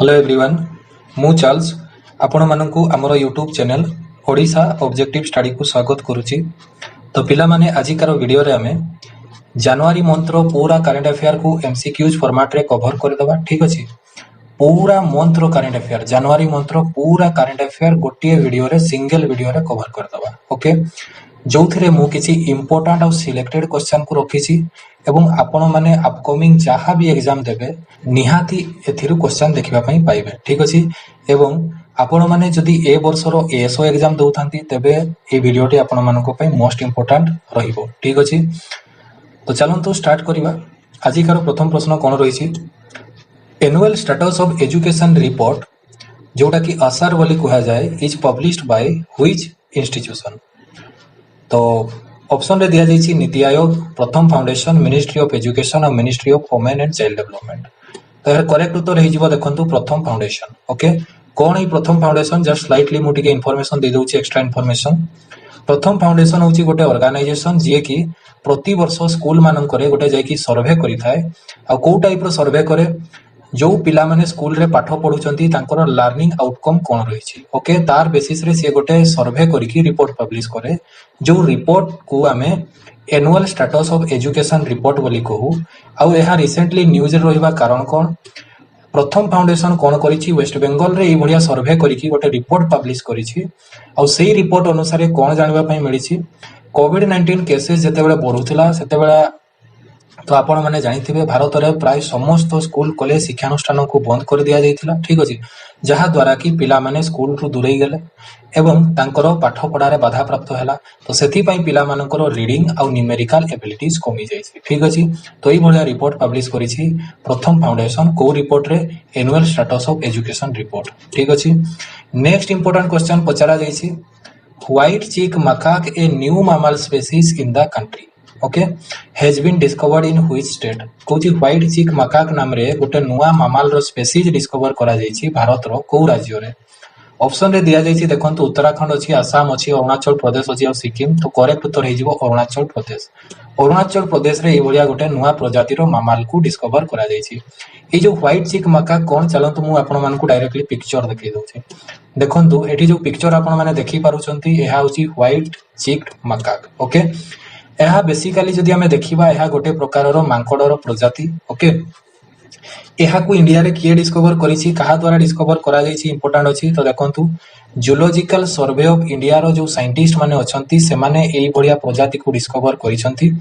Hello everyone, मु Charles आपण मानकु हमर YouTube channel Odisha objective study को स्वागत करुच्ची। तो पिला माने आजिकार वीडियो रे हमें जनवरी मंथ रो पूरा करंट अफेयर को एमसीक्यूज फॉर्मेट रे कवर कर दबा। ठीक अछि, पूरा मंथ रो करंट अफेयर जनवरी मंथ रो पूरा करंट अफेयर गोटे वीडियो रे सिंगल वीडियो रे कवर कर दबा। ओके, जो थिरे मु किछि इंपोर्टेंट और सिलेक्टेड क्वेश्चन को रखिछि एवं आपण माने अपकमिंग जहाँ भी एग्जाम देबे निहाती एथिरु क्वेश्चन देखिबा पई पाइबे। ठीक अछि, एवं आपण माने जदि ए वर्षर एएसओ एग्जाम दउथांती तेबे ए वीडियोटी आपण मानको पई मोस्ट इंपोर्टेंट रहिबो। ठीक अछि, तो चलंतु स्टार्ट करिबा। आजिकार प्रथम प्रश्न कोन रहिछि, annual status of education report जोटा कि आसार बोली कहा जाए is published by which institution. तो ऑप्शन रे दिया जाइछि NITI Aayog, Pratham foundation, ministry of education और ministry of women and child development. तो यार करेक्ट उत्तर रहि जिवो देखंतु प्रथम फाउंडेशन। ओके, कोन है प्रथम फाउंडेशन, जस्ट स्लाइटली मु टिके इंफॉर्मेशन दे दउछि, एक्स्ट्रा इंफॉर्मेशन। प्रथम फाउंडेशन होछि गोटे ऑर्गेनाइजेशन जे कि प्रति वर्ष स्कूल मानन करे गोटे जाय कि सर्वे करि थाए। आ को टाइप रो सर्वे करे, जो पिला माने स्कूल रे पाठ पढुचंती तांकर लर्निंग आउटकम कोन रहिछि। ओके, तार बेसिस रे से गोटे सर्वे करिकि रिपोर्ट पब्लिश करे, जो रिपोर्ट को आमे annual status of education report बोली कहू। आ एहा रिसेंटली न्यूज रे रहिबा कारण कोन, प्रथम फाउंडेशन कोन करिछि वेस्ट बेंगल रे ए भडिया सर्वे करिकि गोटे रिपोर्ट पब्लिश करिछि। आ सेही रिपोर्ट अनुसार कोन जानिबा पई मिलिछि, कोविड-19 केसेस जेतेबेले बढुथिला सेतेबेले तो आपण माने जानिथिबे भारत रे प्राय समस्त स्कूल कॉलेज शिक्षानुष्ठान को बंद कर दिया जाइथिला। ठीक अछि, जहा द्वारा कि पिला माने स्कूल रु दूरेई गेले एवं तांकर पाठ पढ़ारे बाधा प्राप्त हैला। तो सेथि पई पिला मानकर रीडिंग आ न्यूमेरिकल एबिलिटीज कमी जाइछि। ठीक अछि, तो एई भलिया रिपोर्ट पब्लिश करिछि प्रथम फाउंडेशन को रिपोर्ट रे annual status of education report. ठीक अछि, नेक्स्ट इंपोर्टेंट क्वेश्चन पचरा जाइछि, white cheek macaque a new mammal species in the country okay has been discovered in which state. कोची व्हाइट चीक मकाक नाम रे गोटे नुआ मामाल रो स्पीशीज डिस्कवर करा जाइछि भारत रो को राज्य रे। ऑप्शन रे दिया जाइछि देखंतु उत्तराखंड अछि, आसाम अछि, अरुणाचल प्रदेश अछि और सिक्किम। तो करेक्ट उत्तर हे जिवो अरुणाचल प्रदेश। अरुणाचल प्रदेश रे ए भलिया गोटे नुआ प्रजाति रो मामाल को डिस्कवर करा जाइछि। ए जो व्हाइट चीक मकाक कोन, चलंतु मु आपण मानकु डायरेक्टली पिक्चर देखै दउछि। देखंतु एठी जो पिक्चर आपण माने देखि पारुछंती एहा होछि व्हाइट चीक मकाक। ओके, एहा बेसिकली जदि हमें देखिबा एहा गोटे प्रकार रो मांकड़र प्रजाति। ओके, एहा को इंडिया रे किए डिस्कवर करिछि, कहा द्वारा डिस्कवर करा जाइछि इंपोर्टेंट अछि। तो देखंतु जूलॉजिकल सर्वे ऑफ इंडिया रो जो साइंटिस्ट माने अछंती से माने एई भलिया प्रजाति को डिस्कवर करिसंती।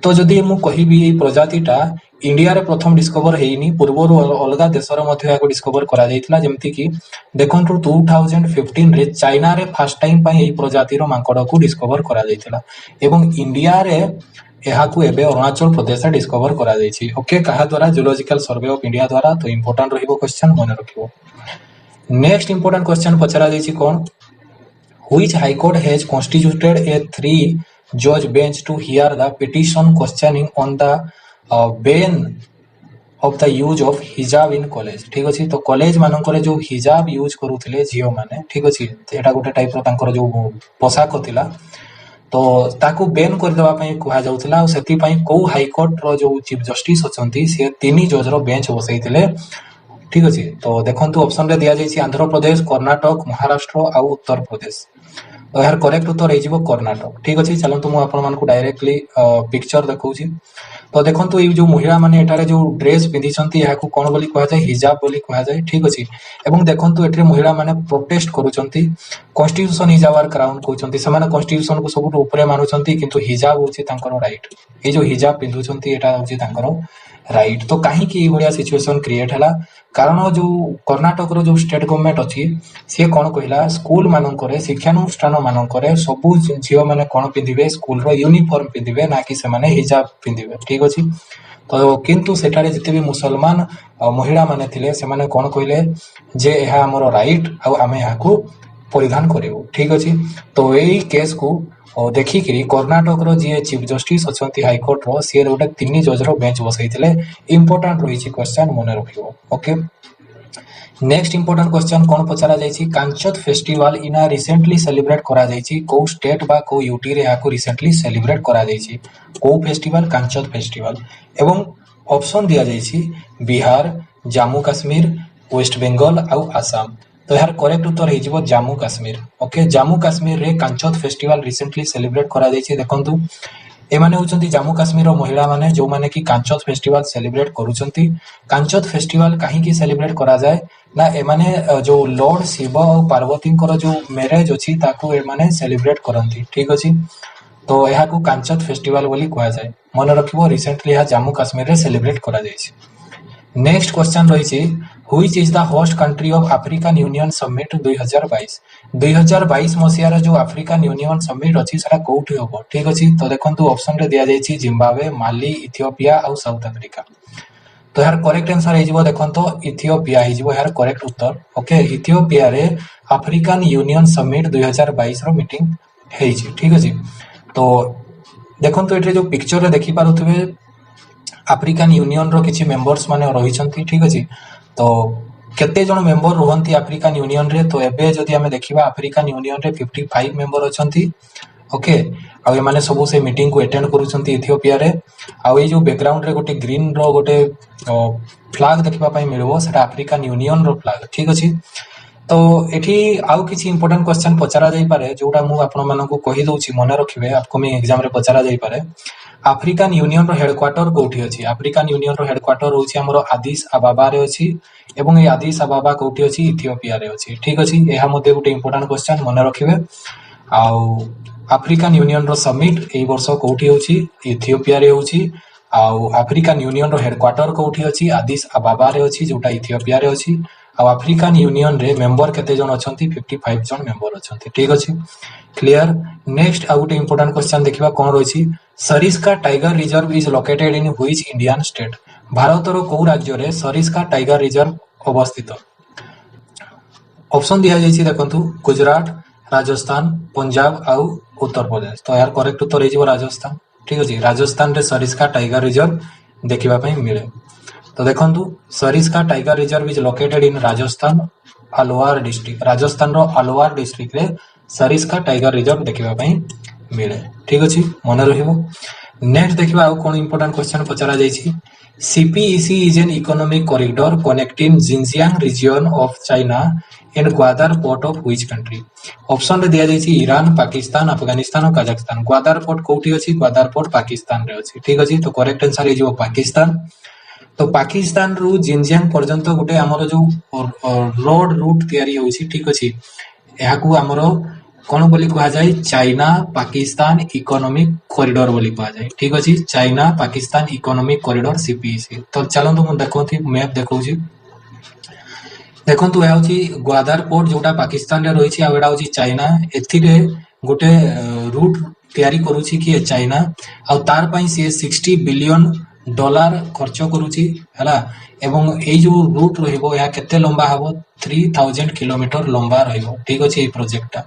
तो जदि मु कहिबी एई प्रजातिटा इंडिया रे प्रथम डिस्कवर हेइनी, पूर्वरु अलगा देशर मध्ये याको डिस्कवर करा जाइतला। जेमति कि देखंतु 2015 रे चाइना रे फर्स्ट टाइम पई एई प्रजाति रो मांकड़ को डिस्कवर करा जाइतला एवं इंडिया रे एहा को एबे अरुणाचल प्रदेश रे डिस्कवर करा जाइछि। ओके, कहा द्वारा जूलॉजिकल सर्वे ऑफ इंडिया द्वारा। तो इंपोर्टेंट रहिबो क्वेश्चन मन रखिबो। नेक्स्ट इंपोर्टेंट क्वेश्चन पचरा जाइछि कोन, which high court has constituted a 3 जज bench to hear the petition questioning on the ban of the use of hijab in college. ठीक अछि, तो कॉलेज मानकर जो हिजाब यूज करूथिले झियो माने, ठीक अछि, एटा गोटे टाइप रो तांकर जो पोशाक थिला तो ताकू बैन कर देबा पई कुहा जाउथिला। और सेति पई को हाई कोर्ट रो जो चीफ जस्टिस अछंती से 3 जज रो बेंच बसैथिले। ठीक अछि, तो देखंतु ऑप्शन रे दिया जाइछि आंध्र प्रदेश, कर्नाटक, महाराष्ट्र आ उत्तर प्रदेश। तो यार करेक्ट उत्तर हे जिवो कर्नाटक। ठीक अछि, चलंतु मु आपण मानकु डायरेक्टली पिक्चर देखौछि। तो देखंतु ए जो महिला माने एटारे जो ड्रेस पिंधिसंती याकू कोन बोली कहा जाय, हिजाब बोली कहा जाय। ठीक अछि, एवं देखंतु एठरे महिला माने प्रोटेस्ट करूचंती, कॉन्स्टिट्यूशन इज आवर क्राउन कहउचंती। से माने कॉन्स्टिट्यूशन को सबुठ ऊपरे मानुचंती, किंतु हिजाब होछि तांकर राइट। ए जो हिजाब पिंधुचंती एटा होछि तांकर राइट। तो काहे कि ए भलिया सिचुएशन क्रिएट हला, कारण जो कर्नाटक रो जो स्टेट गवर्नमेंट अछि से कोन कहिला, स्कूल मानकरे शिक्षानुष्ठान मानकरे सबु झियो माने कोन पिंधिबे, स्कूल रो यूनिफॉर्म पिंधिबे, ना कि से माने हिजाब पिंधिबे। ठीक अछि, तो किंतु सेठारे जते भी मुसलमान महिला माने थिले से माने कोन कहिले जे एहा हमरो राइट आ आमे याकू परिधान करिवो। ठीक अछि, तो एई केस को देखिकरी कर्नाटक रो जे चीफ जस्टिस अछंती हाई कोर्ट रो से गोटे 3 जज रो बेंच बसैथिले। इंपोर्टेंट रहिछि क्वेश्चन मन रखिवो। ओके, नेक्स्ट इंपोर्टेंट क्वेश्चन कोन पचरा जाइछि, कांचत festival in a recently celebrate करा जाइछि को स्टेट बा को यूटी रे याकू रिसेंटली सेलिब्रेट करा जाइछि। को फेस्टिवल, कांचत फेस्टिवल। एवं ऑप्शन दिया जाइछि बिहार, जम्मू कश्मीर, वेस्ट बेंगल आउ आसाम। तो यार करेक्ट उत्तर हो जम्मू काश्मीर। ओके, जम्मू काश्मीर रे कांचोत फेस्टिवल रिसेंटली सेलिब्रेट करा जायछि। देखंतु एमाने होचंती जम्मू काश्मीर महिला माने जो माने कि कांचोत फेस्टिवल सेलिब्रेट करूचंती। कांचोत फेस्टिवल कहीं की सेलिब्रेट करा जाए ना एमाने जो लॉर्ड शिव और पार्वती जो मैरिज अछि ताकू एमाने सेलिब्रेट करंती। ठीक अछि, तो यहाँ को कांचोत फेस्टिवल बोली कहा जाए। मन रखिबो रिसेंटली यहाँ जम्मू काश्मीर रे सेलिब्रेट करा जायछि। नेक्स्ट क्वेश्चन रही which is the host country of African union summit 2022। 2022 मसीहार जो अफ्रीकन यूनियन समिट अच्छी सेटा कोठी होबो। ठीक अछि, तो देखंतु ऑप्शन रे दिया जायछि जिम्बाब्वे, माली, इथियोपिया और साउथ अफ्रीका। तो यार करेक्ट आंसर हेजिबो देखंतो इथियोपिया हेजिबो यार करेक्ट उत्तर। ओके, इथियोपिया रे अफ्रीकन यूनियन समिट 2022 रो मीटिंग हेछि। ठीक अछि, तो देखंतु एठे जो पिक्चर रे देखि पारुथबे अफ्रीकन यूनियन रो किछि मेंबर्स माने रहिसंती। ठीक अछि, तो केते जण मेंबर रहंती अफ्रीकन यूनियन रे, तो एबे जदि हमें देखिबा अफ्रीकन यूनियन रे 55 मेंबर अछंती। ओके, आ ए माने सब से मीटिंग को अटेंड करूछंती इथियोपिया रे। आ ए जो बैकग्राउंड रे गोटे ग्रीन रो गोटे फ्लैग देखिबा पई मिलबो सेटा अफ्रीकन यूनियन रो फ्लैग। ठीक अछि, तो एठी आउ किछि इंपोर्टेंट क्वेश्चन पचरा जाई पारे जोटा मु आपण मानकु कहि दउछि मने रखिबे अपकमिंग एग्जाम रे पचरा जाई पारे। अफ्रीकन यूनियन रो हेडक्वार्टर कोठी अछि? अफ्रीकन यूनियन रो हेडक्वार्टर होछि हमरो आदिस अबाबा रे अछि एवं ए आदिस अबाबा कोठी अछि? इथियोपिया रे अछि। ठीक अछि, एहा मध्ये गोटे इंपोर्टेंट क्वेश्चन मने रखिबे। आउ अफ्रीकन यूनियन रो समिट एई वर्ष कोठी होछि? इथियोपिया रे होछि। आउ अफ्रीकन यूनियन रो हेडक्वार्टर कोठी अछि? आदिस अबाबा रे अछि जोटा इथियोपिया रे अछि। आउ अफ्रीकन यूनियन रे मेंबर केते जण अछंती? 55 जण मेंबर अछंती। ठीक अछि, क्लियर। नेक्स्ट आउ गोटे इंपोर्टेंट क्वेश्चन देखिबा कोन रहिछि। Sariska tiger reserve is located in which Indian state? Bharat रो को राज्य रे सरिस्का टाइगर रिजर्व अवस्थित? ऑप्शन दिया जायछि देखंतु गुजरात, राजस्थान, पंजाब आउ उत्तर प्रदेश। तो यार करेक्ट उत्तर हेजिबो राजस्थान। ठीक अछि, राजस्थान रे सरिस्का टाइगर रिजर्व देखिबा पई मिले। तो देखंतु Sariska tiger reserve is located in Rajasthan Alwar district. Rajasthan रो अलवार डिस्ट्रिक्ट रे सरिस्का टाइगर रिजर्व देखिबा पई मिले। ठीक अछि, मने रहिबो। नेक्स्ट देखिबा आउ कोन इंपोर्टेंट क्वेश्चन पचरा जायछि। CPEC is an economic corridor connecting Xinjiang region of China and Gwadar port of which country? Option रे दिया जायछि ईरान, पाकिस्तान, अफगानिस्तान और कजाकिस्तान। ग्वादर पोर्ट कोठी अछि? ग्वादर पोर्ट पाकिस्तान रे अछि। ठीक अछि, तो करेक्ट आंसर हेजिबो पाकिस्तान। तो पाकिस्तान रु जिनजियांग पर्यंत गोटे हमर जो रोड रूट तयारी होछि। ठीक अछि, एहाकू हमर कोन बोली कहा जाय? चाइना पाकिस्तान इकोनॉमिक कॉरिडोर बोली कहा जाय। ठीक अछि, China Pakistan economic corridor CPEC। तो चलंतु मु देखौथि मैप देखौछि। देखंतु ए होछि ग्वादर पोर्ट जोटा पाकिस्तान रे रहिछि आ एडा होछि चाइना। एथिरे गोटे रूट तयारी करूछि कि चाइना आ तार पई से $60 बिलियन खर्च करूछि हला। एवं ए जो रूट रहिबो या केते लंबा हबो? 3000 किलोमीटर लंबा रहिबो। ठीक अछि, ए प्रोजेक्टटा।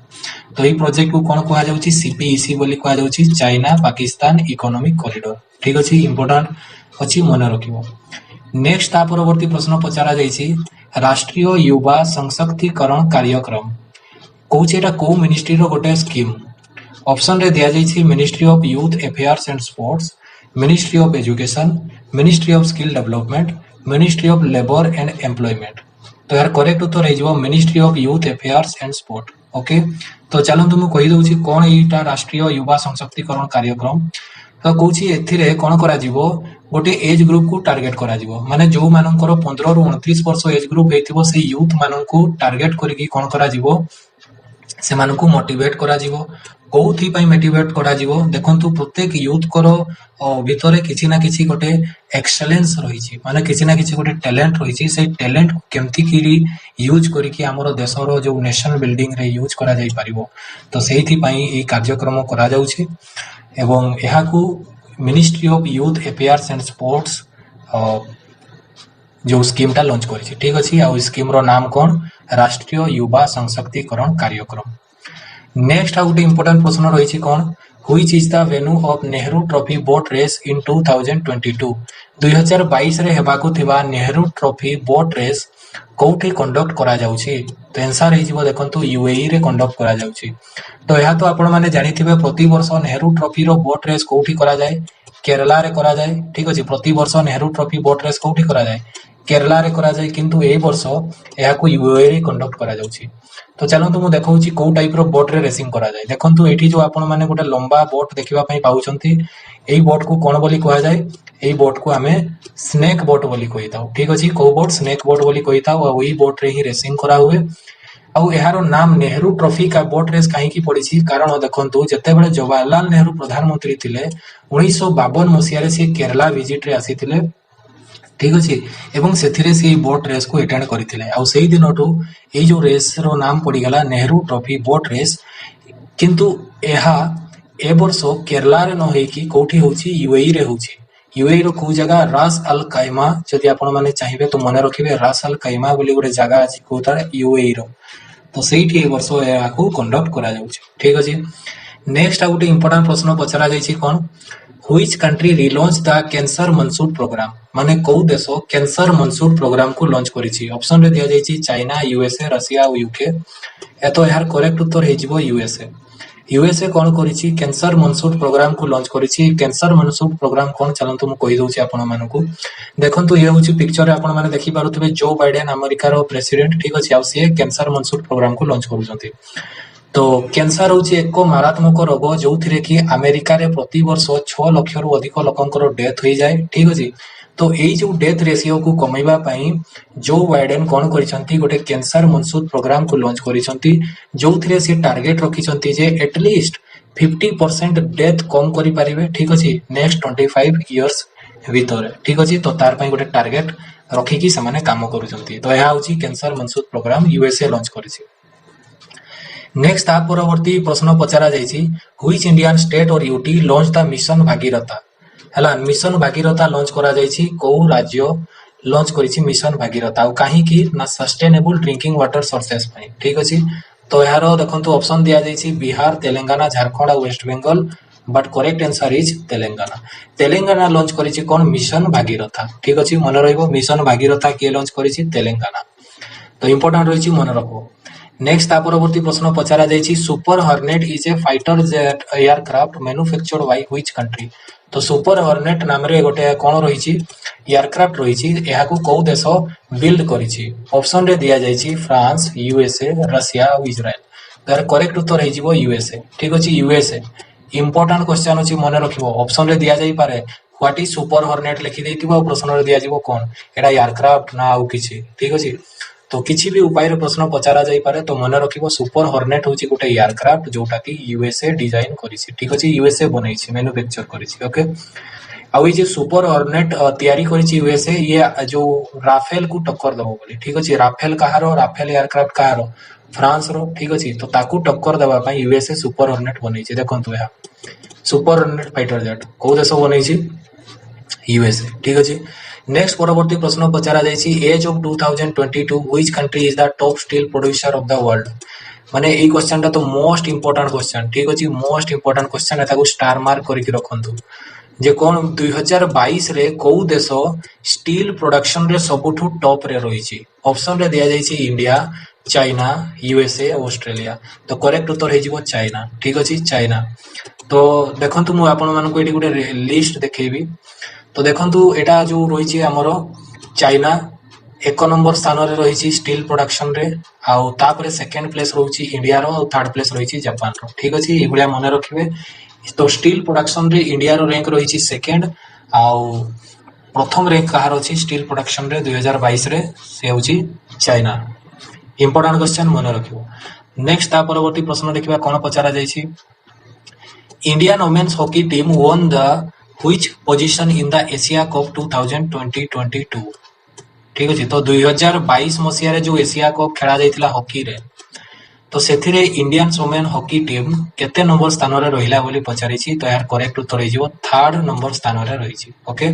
तो ए प्रोजेक्ट को कोन कहा जाउछि? CPEC बोली कहा जाउछि, चाइना पाकिस्तान इकोनॉमिक कॉरिडोर। ठीक अछि, इंपोर्टेंट अछि, मने रखिबो। नेक्स्ट ता परवर्ती प्रश्न पचरा जायछि राष्ट्रीय युवा सशक्तिकरण कार्यक्रम कोउछि? एटा को मिनिस्ट्री रो गोटे स्कीम? ऑप्शन रे दिया जायछि ministry of youth affairs and sports, ministry of education, ministry of skill development, ministry of labour and employment. तो यार करेक्ट उत्तर हेजिबो ministry of youth affairs and sport. Okay, तो चलंतु मु कहि दउछि कोन एटा राष्ट्रीय युवा सशक्तिकरण कार्यक्रम। तो कोउछि एथिरे कोन करा जिवो? गोटे एज ग्रुप को टार्गेट करा जिवो, माने जो मानकर 15 रु 29 वर्ष एज ग्रुप हेतिबो से यूथ माननकु टार्गेट करिकि कोन करा जिवो? से माननकु मोटिवेट करा जिवो। कोउथि पई मोटिवेट करा जिवो? देखंतु प्रत्येक यूथ करो भितरे किछि ना किछि गोटे एक्सेलेंस रहिछि, माने किछि ना किछि गोटे टैलेंट रहिछि। से टैलेंट केमति किरी यूज करिकि हमरो देशरो जो नेशनल बिल्डिंग रे यूज करा जाई परिबो। तो सेहिथि पई ए कार्यक्रम करा जाउछि एवं एहाकू ministry of youth affairs and sports जो स्कीम टा लॉन्च करिछि। ठीक अछि, आ स्कीम रो नाम कोन? राष्ट्रीय युवा सशक्तिकरण कार्यक्रम। नेक्स्ट आ गोटे इंपोर्टेंट प्रश्न रहिछि कोन? Which is the venue of Nehru trophy boat race in 2022? 2022 रे हेबाकू थिबा नेहरू ट्रॉफी बोट रेस कोउठी कंडक्ट करा जाउछि? तो आंसर हेजिबो देखंतु UAE रे कंडक्ट करा जाउछि। तो यहा तो आपण माने जानिथिबे प्रति वर्ष Nehru trophy ro boat race कोउठी करा जाय? केरला रे करा जाय। ठीक अछि, प्रति वर्ष नेहरू ट्रॉफी बोट रेस कोउठी करा जाय? केरला रे करा जाय किंतु एई वर्ष एहा को यूएई रे कंडक्ट करा जाउची। तो चलंतु मु देखौची को टाइप रो बोट रे रेसिंग करा जाय। देखंतु एठी जो आपण माने गोटे लंबा बोट देखिबा पई पाउचंती एई बोट को कोन बोली कहया जाय एई बोट को हमें स्नेक बोट बोली कहिताउ। ठीक अछि को बोट स्नेक बोट बोली कहिताउ आ ओई बोट रे ही रेसिंग करा हुए। आउ एहारो नाम नेहरू ट्रॉफी का बोट रेस कहीं की पड़ी कारण देखंतु जते बेले जवाहरलाल नेहरू प्रधानमंत्री थिले 1952 मसिया रे से केरला विजिट रे आसीथिले। ठीक अछि एवं सेथिरे से बोट रेस को अटेंड करथिले आउ सेही दिनटू एई जो रेस रो नाम पड़ी गला नेहरू ट्रॉफी बोट रेस। किंतु एहा ए वर्ष केरला रे न होई कि कोठी होची यूएई रे होची। यूएई रो को जगह रास अल कायमा जदि आपण माने चाहिबे तो मने रखिबे रास अल कायमा बोली गोटे जगह अछि कोता यूएई रो। तो ସେଇଠି ଏ ବର୍ଷ ଏହାକୁ କଣ୍ଡକ୍ଟ କରାଯାଉଛି। ଠିକ ଅଛି ନେକ୍ସଟ ଆଉ ଗୋଟେ ଇମ୍ପୋର୍ଟାଣ୍ଟ ପ୍ରଶ୍ନ ପଚରା ଯାଇଛି କଣ Which country relaunched the cancer monsoon program माने କୋଉ ଦେଶ କ୍ୟାନ୍ସର ମନସୁନ ପ୍ରୋଗ୍ରାମ କୁ ଲଞ୍ଚ କରିଛି। ଅପସନ ରେ ଦିଆ ଯାଇଛି ଚାଇନା यूएसए ରଷିଆ ଆଉ यूके। ଏତ ଏହାର କରେକ୍ଟ ଉତ୍ତର ହେଇଯିବ यूएसए। यूएसए कोन करिछि कैंसर मनसून प्रोग्राम को लॉन्च करिछि। कैंसर मनसून प्रोग्राम कोन चलंतु मु कहि दउछि आपण मानकु देखंतु ये होछि पिक्चर रे आपण माने देखि पारुथिबे जो बाइडेन अमेरिका रो प्रेसिडेंट। ठीक अछि आ से कैंसर मनसून प्रोग्राम को लॉन्च करूछंती। तो कैंसर होछि एक मारात्मक रोग जोथिरे कि अमेरिका रे प्रति वर्ष 6 लाख रु अधिक लोकंकर डेथ होई जाय। ठीक अछि तो एई जो डेथ रेशियो को कमैबा पई जो बाइडेन कोन करिसंती गोटे कैंसर मनसून प्रोग्राम को लॉन्च करिसंती जोथिरे से टारगेट रखिसंती जे एटलीस्ट 50% डेथ कम करि परिबे। ठीक अछि नेक्स्ट 25 इयर्स भीतर। ठीक अछि तो तार पई गोटे टारगेट रखि कि समाने काम करूसंती। तो एहा होछि cancer moonshot programme USA launch करिछि। नेक्स्ट आ परवर्ती प्रश्न पचरा जाइछि व्हिच इंडियन स्टेट और UT launch the mission Bhagiratha हला मिशन भागीरथा लॉन्च करा जाइछि को राज्य लॉन्च करिछि मिशन भागीरथा और काहे की ना सस्टेनेबल ड्रिंकिंग वाटर सोर्सेस पई। ठीक अछि तो यारो देखंतु ऑप्शन दिया जाइछि बिहार तेलंगाना झारखंड और West Bengal but correct answer is Telangana. Telangana launch करिछि कोन मिशन भागीरथा। ठीक अछि मन रहइबो मिशन भागीरथा के लॉन्च करिछि तेलंगाना। तो इंपोर्टेंट रहिछि मन रखो। नेक्स्ट आ परवर्ती प्रश्न पचरा जाइछि super hornet is a fighter jet aircraft manufactured by which country. तो सुपर हॉर्नेट नाम रे गोटे कोन रहिछि एयरक्राफ्ट रहिछि एहा को को देश बिल्ड करिछि। ऑप्शन रे दिया जाइछि फ्रांस यूएसए रशिया और इजराइल। तार करेक्ट उत्तर हे जिवो यूएसए। ठीक अछि यूएसए इंपोर्टेंट क्वेश्चन अछि मन रखिबो। ऑप्शन रे दिया जाई पारे व्हाट इज सुपर हॉर्नेट लिखि देतिबो प्रश्न रे दिया जिवो कोन एडा एयरक्राफ्ट ना आउ किछि। ठीक अछि तो किछि भी उपाय रे प्रश्न पचरा जाई पारे तो मन रखिबो सुपर हॉर्नेट होछि गोटे एयरक्राफ्ट जोटा कि यूएसए डिजाइन करिछि। ठीक अछि यूएसए बनैछि मैन्युफैक्चर करिछि। ओके आ जे सुपर हॉर्नेट तयारी करिछि यूएसए ये जो राफेल को टक्कर दबो बोली। ठीक अछि राफेल कहारो राफेल एयरक्राफ्ट कहारो फ्रांस रो। ठीक अछि तो ताकू टक्कर देबा पई यूएसए सुपर हॉर्नेट बनैछि। देखंतु या सुपर हॉर्नेट फाइटर जेट को देश बनैछि यूएसए। ठीक अछि नेक्स्ट परवर्ती प्रश्न पचरा जाइछि as of 2022 which country is the top steel producer of the world माने এই क्वेश्चनटा तो मोस्ट इंपोर्टेंट क्वेश्चन। ठीक अछि मोस्ट इंपोर्टेंट क्वेश्चन एताको स्टार मार्क करिक रखंतु जे कोन 2022 रे को देश स्टील प्रोडक्शन रे सबुठु टॉप रे रहिछि। ऑप्शन रे दिया जाइछि इंडिया चाइना यूएसए ऑस्ट्रेलिया। तो करेक्ट उत्तर हे जिवो चाइना। ठीक अछि चाइना। तो देखंतु मु आपन मानको एटी गुटे लिस्ट देखैबी। तो देखंतु एटा जो रहिछि हमरो चाइना एक नंबर स्थान रे रहिछि स्टील प्रोडक्शन रे आउ तापरे सेकंड प्लेस रहुछि इंडिया रो थर्ड प्लेस रहिछि जापान रो। ठीक अछि ए भलिया मने रखिबे। तो स्टील प्रोडक्शन रे इंडिया रो रैंक रहिछि सेकंड आउ प्रथम रैंक कहार अछि स्टील प्रोडक्शन रे 2022 रे से होछि चाइना। इंपोर्टेंट क्वेश्चन मने रखिबो। नेक्स्ट आ परवर्ती प्रश्न देखिबा कोन पचारा जाइछि Indian women's hockey team won the which position in the Asia Cup 2022। ठीक अछि तो 2022 मसिया रे जो एशिया कप खेला जाइतिला हॉकी रे तो सेथिरे इंडियन वुमेन हॉकी टीम केते नंबर स्थान रे रहिला बोली पचारिछि। तो यार करेक्ट उत्तर हे जिवो थर्ड नंबर स्थान रे रहिछि। ओके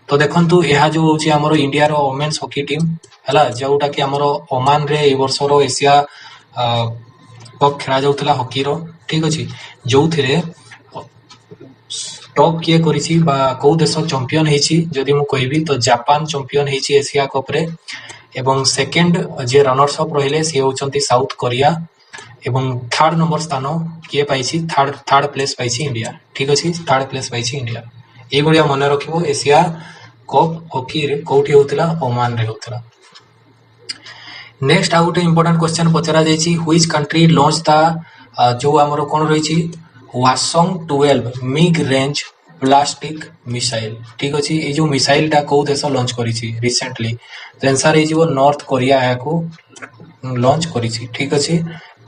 तो देखंतु एहा जो होछि हमरो इंडिया रो वुमेन्स हॉकी टीम हला जोटा कि हमरो ओमान रे ए वर्ष रो एशिया कप खेला जाउतिला हॉकी रो। ठीक अछि जोथिरे टॉप किए करिछि बा को देश चैंपियन हेछि जदि मु कहबी तो जापान चैंपियन हेछि एशिया कप रे एवं सेकंड जे रनर्स अप रहिले से होचंती साउथ कोरिया एवं थर्ड नंबर स्थान किए पाइछि थर्ड प्लेस पाइछि इंडिया। ठीक अछि थर्ड प्लेस पाइछि इंडिया। ए बढिया मने रखिबो एशिया कप हॉकी रे कोठी होतिला ओमान रे होतिला। नेक्स्ट आउ गोटे इंपोर्टेंट क्वेश्चन पचरा जाइछि व्हिच कंट्री लॉन्च द जो हमर कोन रहिछि Hwasong 12 mid range ballistic missile. ठीक अछि ए जो मिसाइल टा को देश लॉन्च करिछि रिसेंटली तो आंसर हे जिवो नॉर्थ कोरिया याको लॉन्च करिछि। ठीक अछि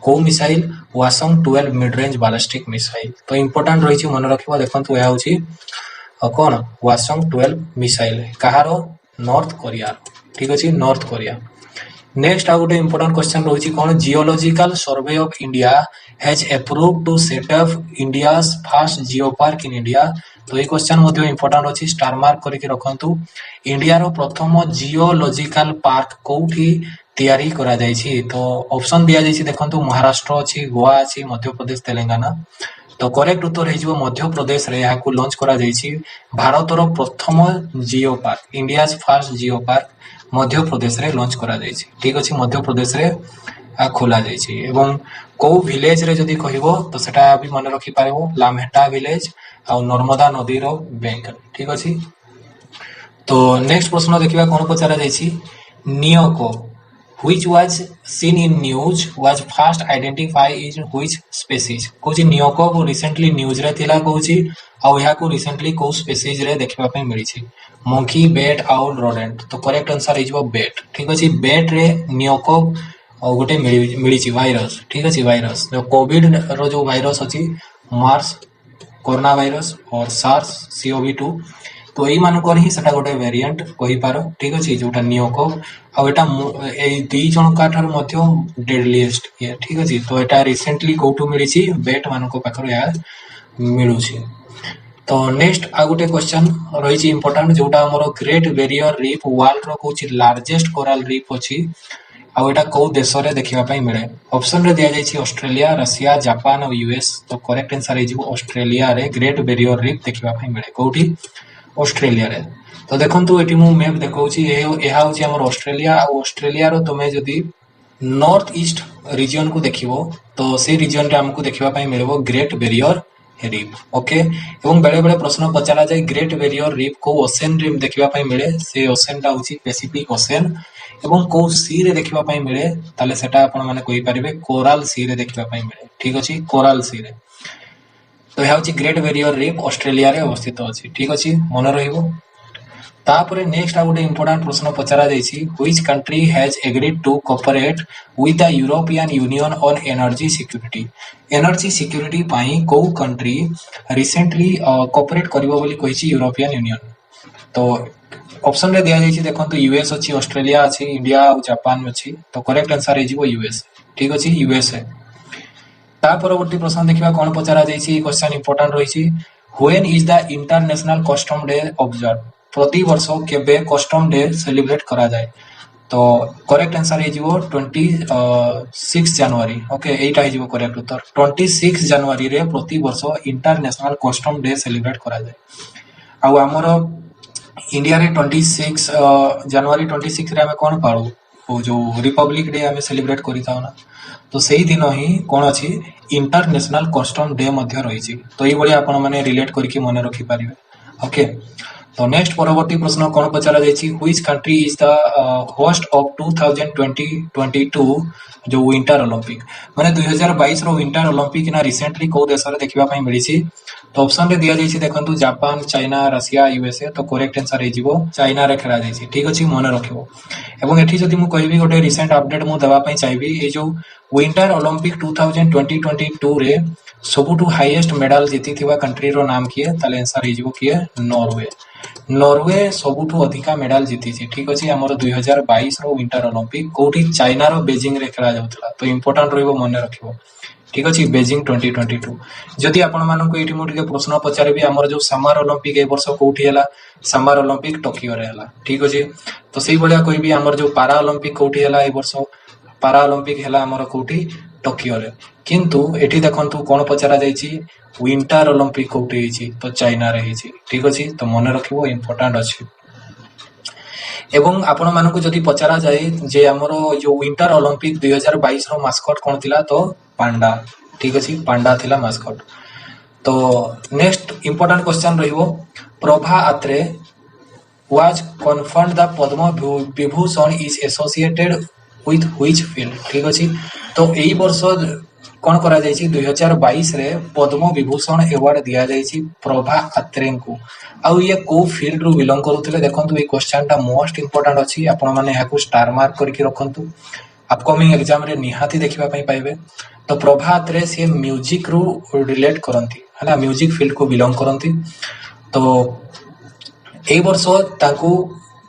को missile Hwasong 12 mid range ballistic missile. तो इंपोर्टेंट रहिछि मन रखिबा देखंतु या होछि कोन वासंग 12 मिसाइल कहारो नॉर्थ कोरिया। ठीक अछि नॉर्थ कोरिया। नेक्स्ट आउ गोटे इंपोर्टेंट क्वेश्चन रहिछि कोन geological survey of India has approved to set up India's first geopark in India. तो ये क्वेश्चन मध्ये इंपोर्टेंट अछि स्टार मार्क करके रखंतु इंडिया रो प्रथम जियोलॉजिकल पार्क कोठी तैयारी करा जायछि। तो ऑप्शन दिया जायछि देखंतु महाराष्ट्र अछि गोवा अछि मध्य प्रदेश तेलंगाना। तो करेक्ट उत्तर हे मध्य प्रदेश रे याकू लॉन्च करा जायछि भारतर प्रथम geopark India's first geopark Madhya Pradesh रे लॉन्च करा जायछि। ठीक अछि मध्य प्रदेश रे खोला जायछि एवं को विलेज रे जदी कहिबो तो सेटा भी मन रखि पारेबो लामहेटा विलेज आ नर्मदा नदी रो बैंक। ठीक अछि। तो नेक्स्ट प्रश्न देखिबा कोन पचारा जायछि नियोको which was seen in news was first identified in which species। कोछि नियोको को रिसेंटली न्यूज रे थिला कोछि आ या को रिसेंटली को स्पीसीज रे देखबा पे मिली छी मंकी बैट और रोडेंट। तो करेक्ट आंसर हे जिवो बैट। ठीक अछि बैट रे नियोको गोटे मिली छी वायरस। ठीक अछि वायरस जो कोविड रो जो वायरस अछि मार्स कोरोना वायरस और सार्स CoV-2 तो एई मानकर ही सेटा गोटे वेरिएंट कहि पारो। ठीक अछि जोटा नियोको आ एटा ए दुई जन काठर मध्य डेडलीस्ट ये। ठीक अछि तो एटा रिसेंटली कोठु मिली छी बेट मानको पाखर या मिलु छी। तो नेक्स्ट आ गोटे क्वेश्चन रही छी इंपोर्टेंट जोटा हमरो ग्रेट बैरियर रीफ वर्ल्ड रो कोछि लार्जेस्ट कोरल रीफ अछि आ एटा को देश रे देखिबा पई मिले। ऑप्शन रे दिया जाय छी ऑस्ट्रेलिया रशिया जापान और यूएस। तो करेक्ट आंसर हे जिवो ऑस्ट्रेलिया रे ग्रेट बैरियर रीफ देखिबा पई मिले कोठी ऑस्ट्रेलिया रे। तो देखंतु एटी मु मैप देखौछि एहा होछि हमर ऑस्ट्रेलिया आ ऑस्ट्रेलिया रो तमे जदी नॉर्थ ईस्ट रीजन को देखिबो तो से रीजन रे हमकु देखिबा पई मिलबो ग्रेट बैरियर रीफ। ओके एवं बेले बेले प्रश्न पचरा जाय ग्रेट बैरियर रीफ को ओशन रे देखिबा पई मिले से ओशन टा होछि पैसिफिक ओशन एवं को सी रे देखिबा पई मिले ताले सेटा आपण माने कहि परिबे कोरल सी रे देखिबा पई मिले। ठीक अछि कोरल सी रे। तो यह होछि ग्रेट बैरियर रीफ ऑस्ट्रेलिया रे अवस्थित अछि। ठीक अछि मन रहिबो। तापरे नेक्स्ट आ गोटे इंपोर्टेंट प्रश्न पचरा जायछि which country has agreed to cooperate with the European Union on energy security. Energy security पई को कंट्री रिसेंटली कोऑपरेट करबो बोली कहिछि यूरोपियन यूनियन। तो ऑप्शन रे दिया जायछि देखंतु यूएस अछि ऑस्ट्रेलिया अछि इंडिया और जापान अछि। तो करेक्ट आंसर हे जिवो यूएस। ठीक अछि यूएस है। ता परवर्ती प्रश्न देखिबा कोन पचरा जायछि क्वेश्चन इंपोर्टेंट रहिछि when is the international custom day observe. प्रति वर्ष केबे कस्टम डे सेलिब्रेट करा जाय। तो करेक्ट आंसर हे जिवो 26 जनवरी। ओके एटा हे जिवो करेक्ट उत्तर 26 जनवरी रे प्रति वर्ष इंटरनेशनल कस्टम डे सेलिब्रेट करा जाय। आ हमर इंडिया रे 26 जनवरी 26 रे हमें कोन पाळू ओ जो रिपब्लिक डे हमें सेलिब्रेट करिताउ ना। तो सेही दिन ही कोन अछि इंटरनेशनल कस्टम डे मध्ये रहिछि। तो एई बळी आपण माने रिलेट करके मन रखि पारिबे। ओके तो नेक्स्ट परवर्ती प्रश्न कोन पचरा जायछि which country is the host of 2022 जो विंटर ओलंपिक माने 2022 रो विंटर ओलंपिक ना रिसेंटली को देश रे देखिबा पई मिलिछि। तो ऑप्शन रे दिया जायछि देखंतु जापान चाइना रशिया यूएसए। तो करेक्ट आंसर हे जिवो चाइना रे खेला जायछि। ठीक अछि मन रखिबो। एवं एठी जदि मु कहबी गोटे रिसेंट अपडेट मु देबा पई चाहबी ए जो विंटर ओलंपिक 2022 रे सबुठु हाईएस्ट मेडल जीतिथिबा कंट्री रो नाम किए ताले आंसर हे जिवो किए नॉर्वे। नॉर्वे सबुठु अधिका मेडल जीतिछि। ठीक अछि हमर 2022 रो विंटर ओलंपिक कोठी चाइना रो बेजिंग रे खेला जाउतला। तो इंपोर्टेंट रहइबो मन रखिबो। ठीक अछि बेजिंग 2022। जदि आपण माननको एठी मु टिके प्रश्न पचारबी हमर जो समर ओलंपिक ए वर्ष कोठी हला समर ओलंपिक टोक्यो रे हला। ठीक अछि तो सेही बलिया कहबी हमर जो पारा ओलंपिक कोठी हला ए वर्ष पारा ओलंपिक हला हमर कोठी टोक्यो रे। किंतु एठी देखंतु कोन पचरा जायछि विंटर ओलंपिक कोठी हिछि तो चाइना रे हिछि। ठीक अछि तो मन रखिबो इंपोर्टेंट अछि। एवं आपण मानकु जदि पचरा जाय जे हमरो जो विंटर ओलंपिक 2022 रो मास्कट कोन थिला तो पांडा। ठीक अछि पांडा थिला मास्कट। तो नेक्स्ट इंपोर्टेंट क्वेश्चन रहिबो Prabha Atre was conferred the Padma Vibhushan is associated with which field? ठीक अछि तो एई वर्ष कौन करा जायछि 2022 रे पद्म विभूषण अवार्ड दिया जायछि प्रभा अत्रे को आउ ये को फील्ड रु बिलोंग करूथिले देखंतु ए क्वेश्चन टा मोस्ट इंपोर्टेंट अछि आपण माने याकू स्टार मार्क करके रखंतु अपकमिंग एग्जाम रे निहाती देखिबा पई पाइबे तो प्रभा अत्रे से म्यूजिक रु रिलेट करंती हला म्यूजिक फील्ड को बिलोंग करंती तो एई वर्ष ताकू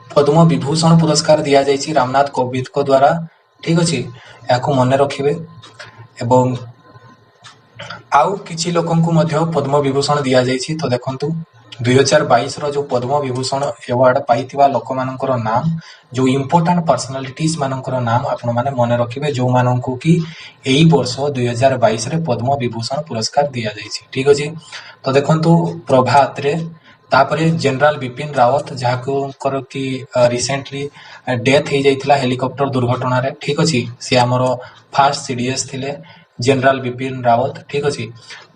पद्म विभूषण पुरस्कार दिया जायछि रामनाथ कोविंद को द्वारा ठीक अछि याकू मने रखिबे एवं आउ किछि लोकन को मध्य पद्म विभूषण दिया जायछि तो देखंतु 2022 रो जो पद्म विभूषण अवार्ड पाइतिबा लोक मानकर नाम जो इंपोर्टेंट पर्सनालिटीज मानकर नाम आपण माने मने रखिबे जो माननकु की एई वर्ष 2022 रे पद्म विभूषण पुरस्कार दिया जायछि ठीक अछि तो देखंतु प्रभा अत्रे तापरे जनरल बिपिन रावत जहाको कर कि रिसेंटली डेथ हो जाइथिला हेलिकॉप्टर दुर्घटना रे ठीक अछि से हमरो फास्ट सीडीएस थिले जनरल बिपिन रावत ठीक अछि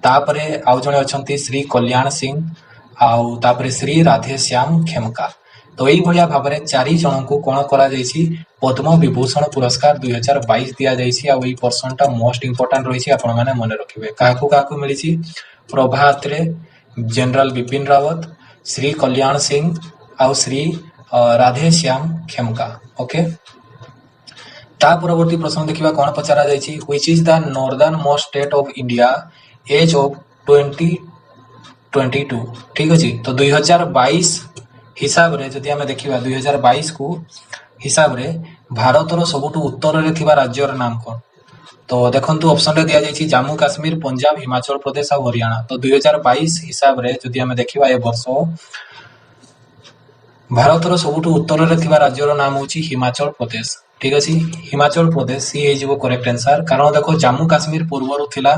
तापरे आउ जणे अछंती श्री कल्याण सिंह आउ तापरे श्री राधे श्याम खेमका तो एई भलिया भाबरे चारि जण को कोन करा जायछि पद्म विभूषण पुरस्कार 2022 दिया जायछि आ एई पर्सनटा मोस्ट इंपोर्टेंट रहिछि आपण माने मने रखिबे काको मिलिछि प्रभा अत्रे जनरल बिपिन रावत श्री कल्याण सिंह आउ श्री राधे श्याम खेमका ओके ता परवर्ती प्रश्न देखिबा कोन पचरा जायछि which is the northernmost state of India as of 2022 ठीक अछि तो 2022 हिसाब रे जदि हमें देखिबा 2022 को हिसाब रे भारतर सबुटु उत्तर रे थिबा राज्यर नाम कोन तो देखंतु ऑप्शन रे दिया जायछि जम्मू काश्मीर पंजाब हिमाचल प्रदेश और हरियाणा तो 2022 हिसाब रे जदि हमें देखिबा ए वर्ष भारतर सबुटु उत्तर रे थिबा राज्यर नाम होछि हिमाचल प्रदेश ठीक अछि हिमाचल प्रदेश सी हे जिवो करेक्ट आंसर कारण देखो जम्मू काश्मीर पूर्वरु थिला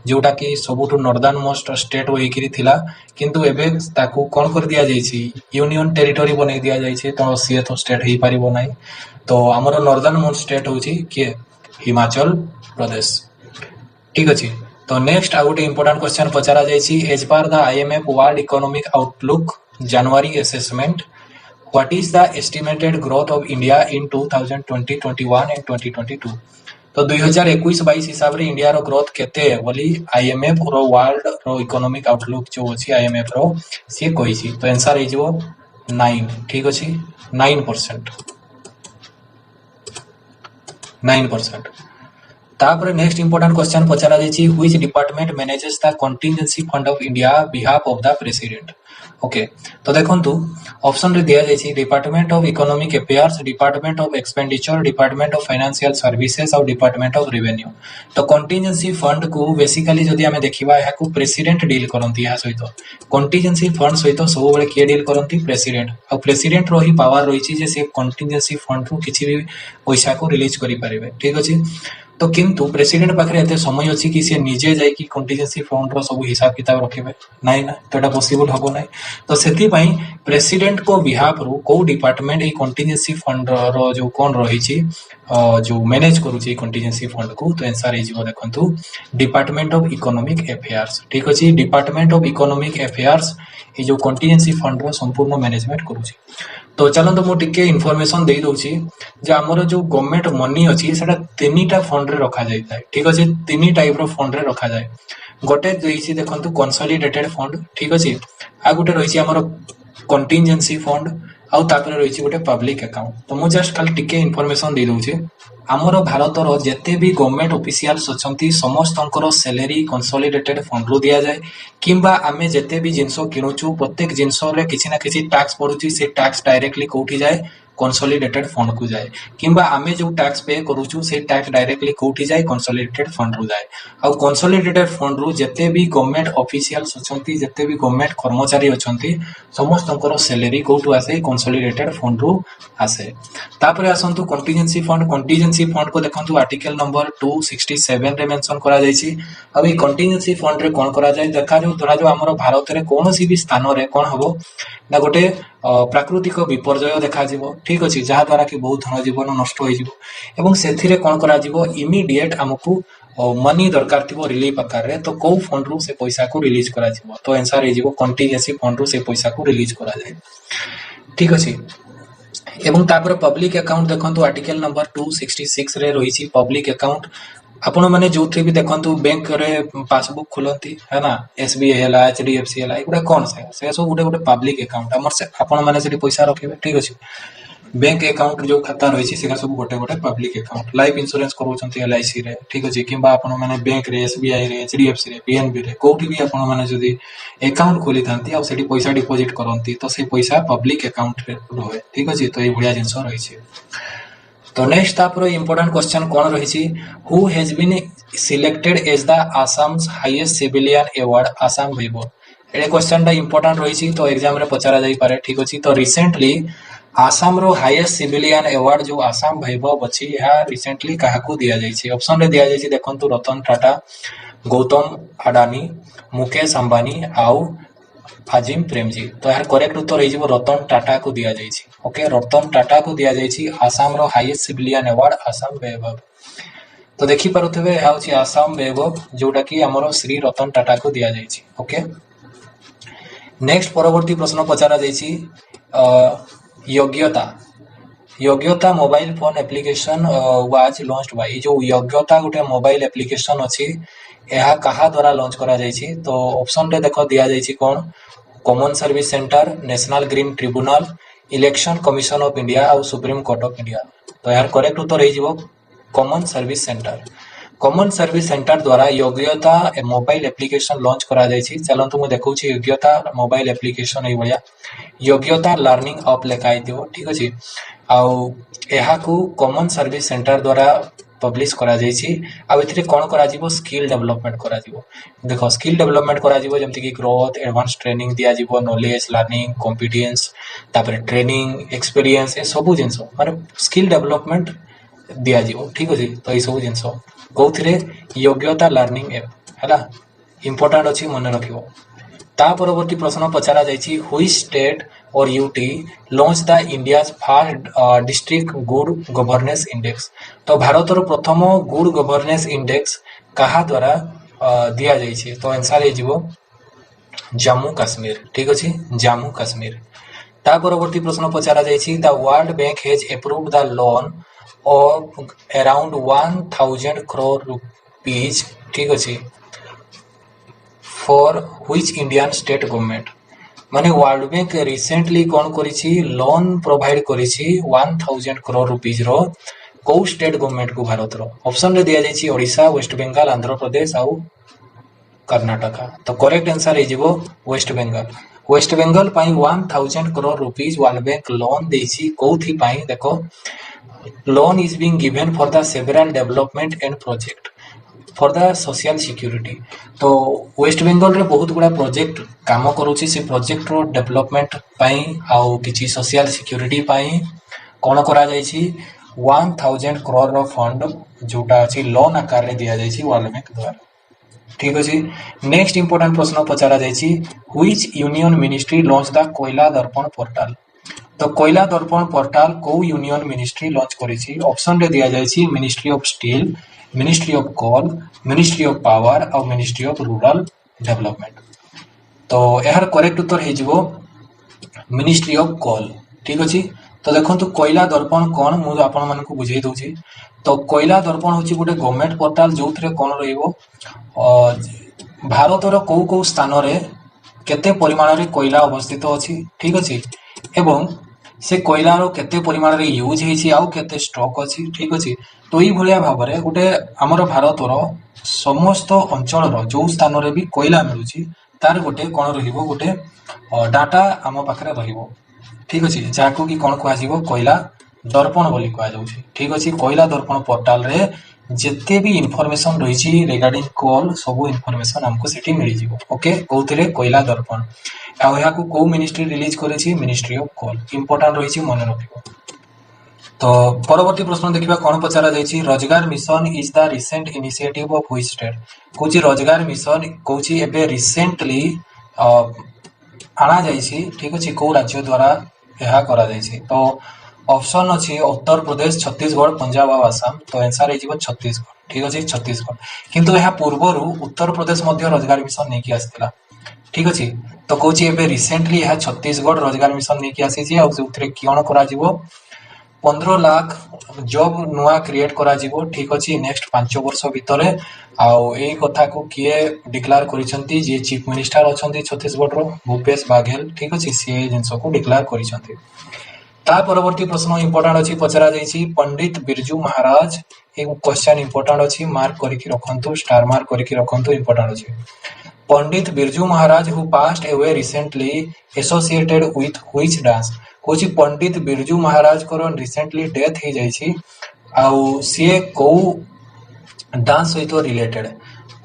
जोटा कि सबुटु नॉर्दर्न मोस्ट स्टेट होइकिरी थिला किंतु एबे ताकू कोन कर दिया जायछि यूनियन टेरिटरी बनै दिया जायछि तो सी तो स्टेट हे पारिबो नै तो हमरो नॉर्दर्न मोस्ट स्टेट होछि के हिमाचल प्रदेश ठीक अछि तो नेक्स्ट आ गोटे इंपोर्टेंट क्वेश्चन पचरा जायछि as per the IMF world economic outlook January assessment what is the estimated growth of India in 2020 21 and 2022 तो 2021-22 हिसाब रे इंडिया रो ग्रोथ केते बोली आईएमएफ रो वर्ल्ड रो इकोनॉमिक आउटलुक जो अछि आईएमएफ रो से कहिछि तो आंसर हे जिवो 9 ठीक अछि 9% तापर नेक्स्ट इंपोर्टेंट क्वेश्चन पचरा जायछि which department manages the contingency fund of India behalf of the president okay तो देखंतु ऑप्शन रे दिया जायछि department of economic affairs department of expenditure department of financial services और डिपार्टमेंट ऑफ रेवेन्यू तो contingency fund को बेसिकली जदि हमें देखिबा या को प्रेसिडेंट डील करंती या सहित कंटिजेंसी फंड सहित सब बेले के डील करंती प्रेसिडेंट और प्रेसिडेंट रो ही पावर रहिछि जे से कंटिजेंसी फंड रो किछि भी पैसा को रिलीज करि परिबे ठीक अछि तो किंतु प्रेसिडेंट पाखरे एते समय अछि कि से निजे जाय कि कंटिजेंसी फंड रो सब हिसाब किताब रखिबे नाही ना तो एटा पॉसिबल हबो नाही तो सेति पई प्रेसिडेंट को बिहाफ रो को डिपार्टमेंट ए कंटिजेंसी फंड रो जो कोन रही छी जो मैनेज करू छी कंटिजेंसी फंड को तो आंसर हे जिवो देखंतु डिपार्टमेंट ऑफ इकोनॉमिक अफेयर्स ठीक अछि डिपार्टमेंट ऑफ इकोनॉमिक अफेयर्स ए जो कंटिजेंसी फंड रो संपूर्ण मैनेजमेंट करू छी तो चलंतु मो टिके इन्फॉर्मेशन दे दोछि जे हमर जो गवर्नमेंट मनी अछि सेटा तीनटा फंड रे रखा जाय थाए ठीक अछि तीन टाइप रो फंड रे रखा जाय गोटे देछि देखंतु कंसोलिडेटेड फंड ठीक अछि आ गोटे रहिछि हमर कंटिजेंसी फंड आउ तापर रहिछि गोटे पब्लिक अकाउंट तो मु जस्ट कल टिके इन्फॉर्मेशन दे दोछि हमर भारतर जेते भी गवर्नमेंट ऑफिशियल्स अछंती समस्तंकर सैलरी कंसोलिडेटेड फंड रो दिया जाय किंबा आमे जेते भी जिंसो किनुछु प्रत्येक जिंसो रे किछि ना किछि टैक्स पडुछि से टैक्स डायरेक्टली कोठी जाय कंसोलिडेटेड फंड को जाए किंबा आमे जो टैक्स पे करूछु से टैक्स डायरेक्टली कोठी जाए कंसोलिडेटेड फंड रो जाए आ कंसोलिडेटेड फंड रो जेते भी गवर्नमेंट ऑफिशियल्स अछंती जेते भी गवर्नमेंट कर्मचारी अछंती समस्तंकर सैलरी कोठु आसे कंसोलिडेटेड फंड रो आसे तापरे आसंतु कंटिजेंसी फंड को देखंतु आर्टिकल नंबर 267 रे मेंशन करा जायछि अब ई कंटिजेंसी फंड रे कोन करा जाय देखा जो धरा जो हमर भारत रे कोनोसी भी स्थान रे कोन हबो ना गोटे प्राकृतिक विपर्यय देखा जिवो ठीक अछि जहा द्वारा कि बहुत धन जीवन नष्ट होई जिवो एवं सेथिरे कोन करा जिवो इमीडिएट हमकु मनी दरकार थिबो रिलीफ आकार रे तो को फंड रो से पैसा को रिलीज करा जिवो तो आंसर हे जिवो कंटिजेंसी फंड रो से पैसा को रिलीज करा जाय ठीक अछि एवं तापर पब्लिक अकाउंट देखंतु आर्टिकल नंबर 266 रे रही पब्लिक अकाउंट आपण माने जो भी देखंतु बैंक रे पासबुक खुलंती है ना एसबीआई हला एचडीएफसी हला एगुडा कोन से सब गुटे गुटे पब्लिक अकाउंट हमर से आपण माने सेठी पैसा रखिबे ठीक अछि बैंक अकाउंट जो खाता रही सेगा सब गोटे गोटे पब्लिक अकाउंट लाइफ इंश्योरेंस करूछंती एलआईसी रे ठीक अछि किबा आपण माने बैंक रे एसबीआई रे एचडीएफसी रे पीएनबी रे कोठी भी आपण माने जदी अकाउंट खोली थांती आ सेठी पैसा डिपॉजिट करंती तो से पैसा पब्लिक अकाउंट रे रहे ठीक अछि तो ए बढ़िया जिंस रही छै तो नेक्स्ट तापर इंपोर्टेंट क्वेश्चन कोन रही छी who has been selected as the Assam's highest civilian award Assam Vaibhav ए क्वेश्चन टा इंपोर्टेंट रही छी तो एग्जाम रे पचरा जाई पारे ठीक अछि तो रिसेंटली आसाम रो हाईएस्ट सिविलियन अवार्ड जो आसाम वैभव अछि यह रिसेंटली काहाकू दिया जाई छी ऑप्शन रे दिया जाई छी देखंतु रतन टाटा गौतम अडानी मुकेश अंबानी आउ अजिम प्रेमजी तो यार करेक्ट उत्तर रही रतन टाटा को दिया जाई छी ओके रतन टाटा को दिया जाई छी आसाम रो हाईएस्ट सिविलियन अवार्ड आसाम वैभव तो देखि पारुथबे हाउची आसाम वैभव जोटा कि हमरो श्री रतन टाटा को दिया जाई छी ओके नेक्स्ट परवर्ती प्रश्न पचारा जाई छी योग्यता योग्यता mobile phone application was launched by जो योग्यता गोटे मोबाइल एप्लिकेशन अछि यह कहा द्वारा लॉन्च करा जाई छी तो ऑप्शन रे देखो दिया जाई छी कोन common service centre national green tribunal election commission of India और सुप्रीम कोर्ट ऑफ इंडिया तो यार करेक्ट उत्तर रही जीवो कॉमन सर्विस सेंटर द्वारा योग्यता मोबाइल एप्लिकेशन लॉन्च करा जाई छी चलंतु मु देखौ छी योग्यता मोबाइल एप्लिकेशन ए बढिया योग्यता लर्निंग ऐप लेखाई दियो ठीक अछि आ एहा को कॉमन सर्विस सेंटर द्वारा पब्लिश करा जाई छी आ एथिरे कोन करा जीवो स्किल डेवलपमेंट करा जीवो देखो स्किल डेवलपमेंट करा जीवो जेमति कि ग्रोथ एडवांस ट्रेनिंग दिया जीवो नॉलेज लर्निंग कॉम्पिटेंस तापर ट्रेनिंग एक्सपीरियंस ए सब जिंस माने स्किल डेवलपमेंट दिया जीवो ठीक अछि तो ए सब जिंस कोथिरे योग्यता लर्निंग ऐप हला इंपोर्टेंट अछि मन रखिबो ता परवर्ती प्रश्न पचारा जाई छी व्हिच स्टेट और UT launch the India's first district good governance index तो भारत रो प्रथम गुड गवर्नेंस इंडेक्स कहा द्वारा दिया जाई छी तो आंसर हे जीवो जम्मू कश्मीर ठीक अछि जम्मू कश्मीर ता परवर्ती प्रश्न पचारा जाई छी the world bank has approved the loan of around 1000 crore rupees ठीक अछि for which Indian state government माने वर्ल्ड बैंक रिसेंटली कोन करी छी लोन प्रोवाइड करी छी 1000 करोड़ रुपीस रो को स्टेट गवर्नमेंट को भारत रो ऑप्शन रे दिया जाई छी ओडिशा वेस्ट बंगाल आंध्र प्रदेश आउ कर्नाटक तो करेक्ट आंसर हे जीवो वेस्ट बंगाल पाई 1000 crore rupees world bank loan देई छी कोथि पाई देखो loan is being given for the several development and project for the social security तो वेस्ट बंगाल रे बहुत गुडा प्रोजेक्ट काम करूची से प्रोजेक्ट रो डेवलपमेंट पाई आउ किछि सोशल सिक्योरिटी पाई कोन करा जाई छी 1000 करोड़ रो फंड जोटा अछि लोन आकार रे दिया जाई छी वर्ल्ड बैंक द्वारा ठीक अछि नेक्स्ट इंपोर्टेंट प्रश्न पचारा जाई छी which union ministry launch the कोयला दर्पण पोर्टल तो कोयला दर्पण पोर्टल को यूनियन मिनिस्ट्री लॉन्च करी छी ऑप्शन रे दिया जाय छी ministry of steel ministry of coal ministry of power और मिनिस्ट्री ऑफ रूरल डेवलपमेंट तो यार करेक्ट उत्तर हे जीवो मिनिस्ट्री ऑफ कोल ठीक अछि तो देखंतु कोयला दर्पण कोन मु आपन मन को बुझेई दउ छी तो कोयला दर्पण होची गुटे गवर्नमेंट पोर्टल जोथरे कोन रहइबो भारत रो को स्थान रे केते परिमाण रे कोयला अवस्थित अछि ठीक अछि एवं से कोयला रो केते परिमाण रे यूज हे छी आउ केते स्टॉक अछि ठीक अछि तो ई भलिया भाबरे गुटे हमर भारत रो समस्त अंचल रो जो स्थान रे भी कोयला मिलुची तार गुटे कोन रहिबो गुटे डाटा हम पाखरे रहिबो ठीक अछि जाको कि कोन कहआ जीवो कोयला दर्पण बोली कहआ जाउ छी ठीक अछि कोयला दर्पण पोर्टल रे जेते भी इंफॉर्मेशन रही छी रिगार्डिंग कोल सब इंफॉर्मेशन हमको सेठी मिली जीवो ओके कोथरे कोयला दर्पण आ या को मिनिस्ट्री रिलीज करे छी मिनिस्ट्री ऑफ कोल इंपोर्टेंट रही छी मन रखिबो तो परवर्ती प्रश्न देखिबा कोन पचारा जाई छी रोजगार mission is the recent initiative of which state Kochi रोजगार मिशन कोची एबे रिसेंटली आना जाई छी ठीक अछि को राज्य द्वारा यहा करा जाई छी तो ऑप्शन अछि उत्तर प्रदेश छत्तीसगढ़ पंजाब और असम तो आंसर हे जीवो छत्तीसगढ़ ठीक अछि छत्तीसगढ़ किंतु यहा पूर्वरु उत्तर प्रदेश मध्य रोजगार मिशन नै कि आस्थिला ठीक अछि तो कौची एबे रिसेंटली यह छत्तीसगढ़ रोजगार मिशन नहीं आसी छी और उतरे कियण करा जीवो 15 लाख जॉब नुआ क्रिएट करा जीवो ठीक अछि नेक्स्ट 5 वर्ष भितरे आउ एई कथा को किए डिक्लेयर करिसंती जे चीफ मिनिस्टर अछंती छत्तीसगढ़ रो भूपेश बाघेल ठीक अछि से जिंस को डिक्लेयर करिसंती ता परवर्ती प्रश्न इंपोर्टेंट अछि पचरा जाईछि पंडित बिरजू महाराज एक क्वेश्चन इंपोर्टेंट अछि मार्क करके रखंतु स्टार मार्क करके रखंतु इंपोर्टेंट अछि Pandit Birju Maharaj who passed away recently associated with which dance कोची पंडित बिरजू महाराज को रिसेंटली डेथ हो जाइछि आउ सी को डांस सहित रिलेटेड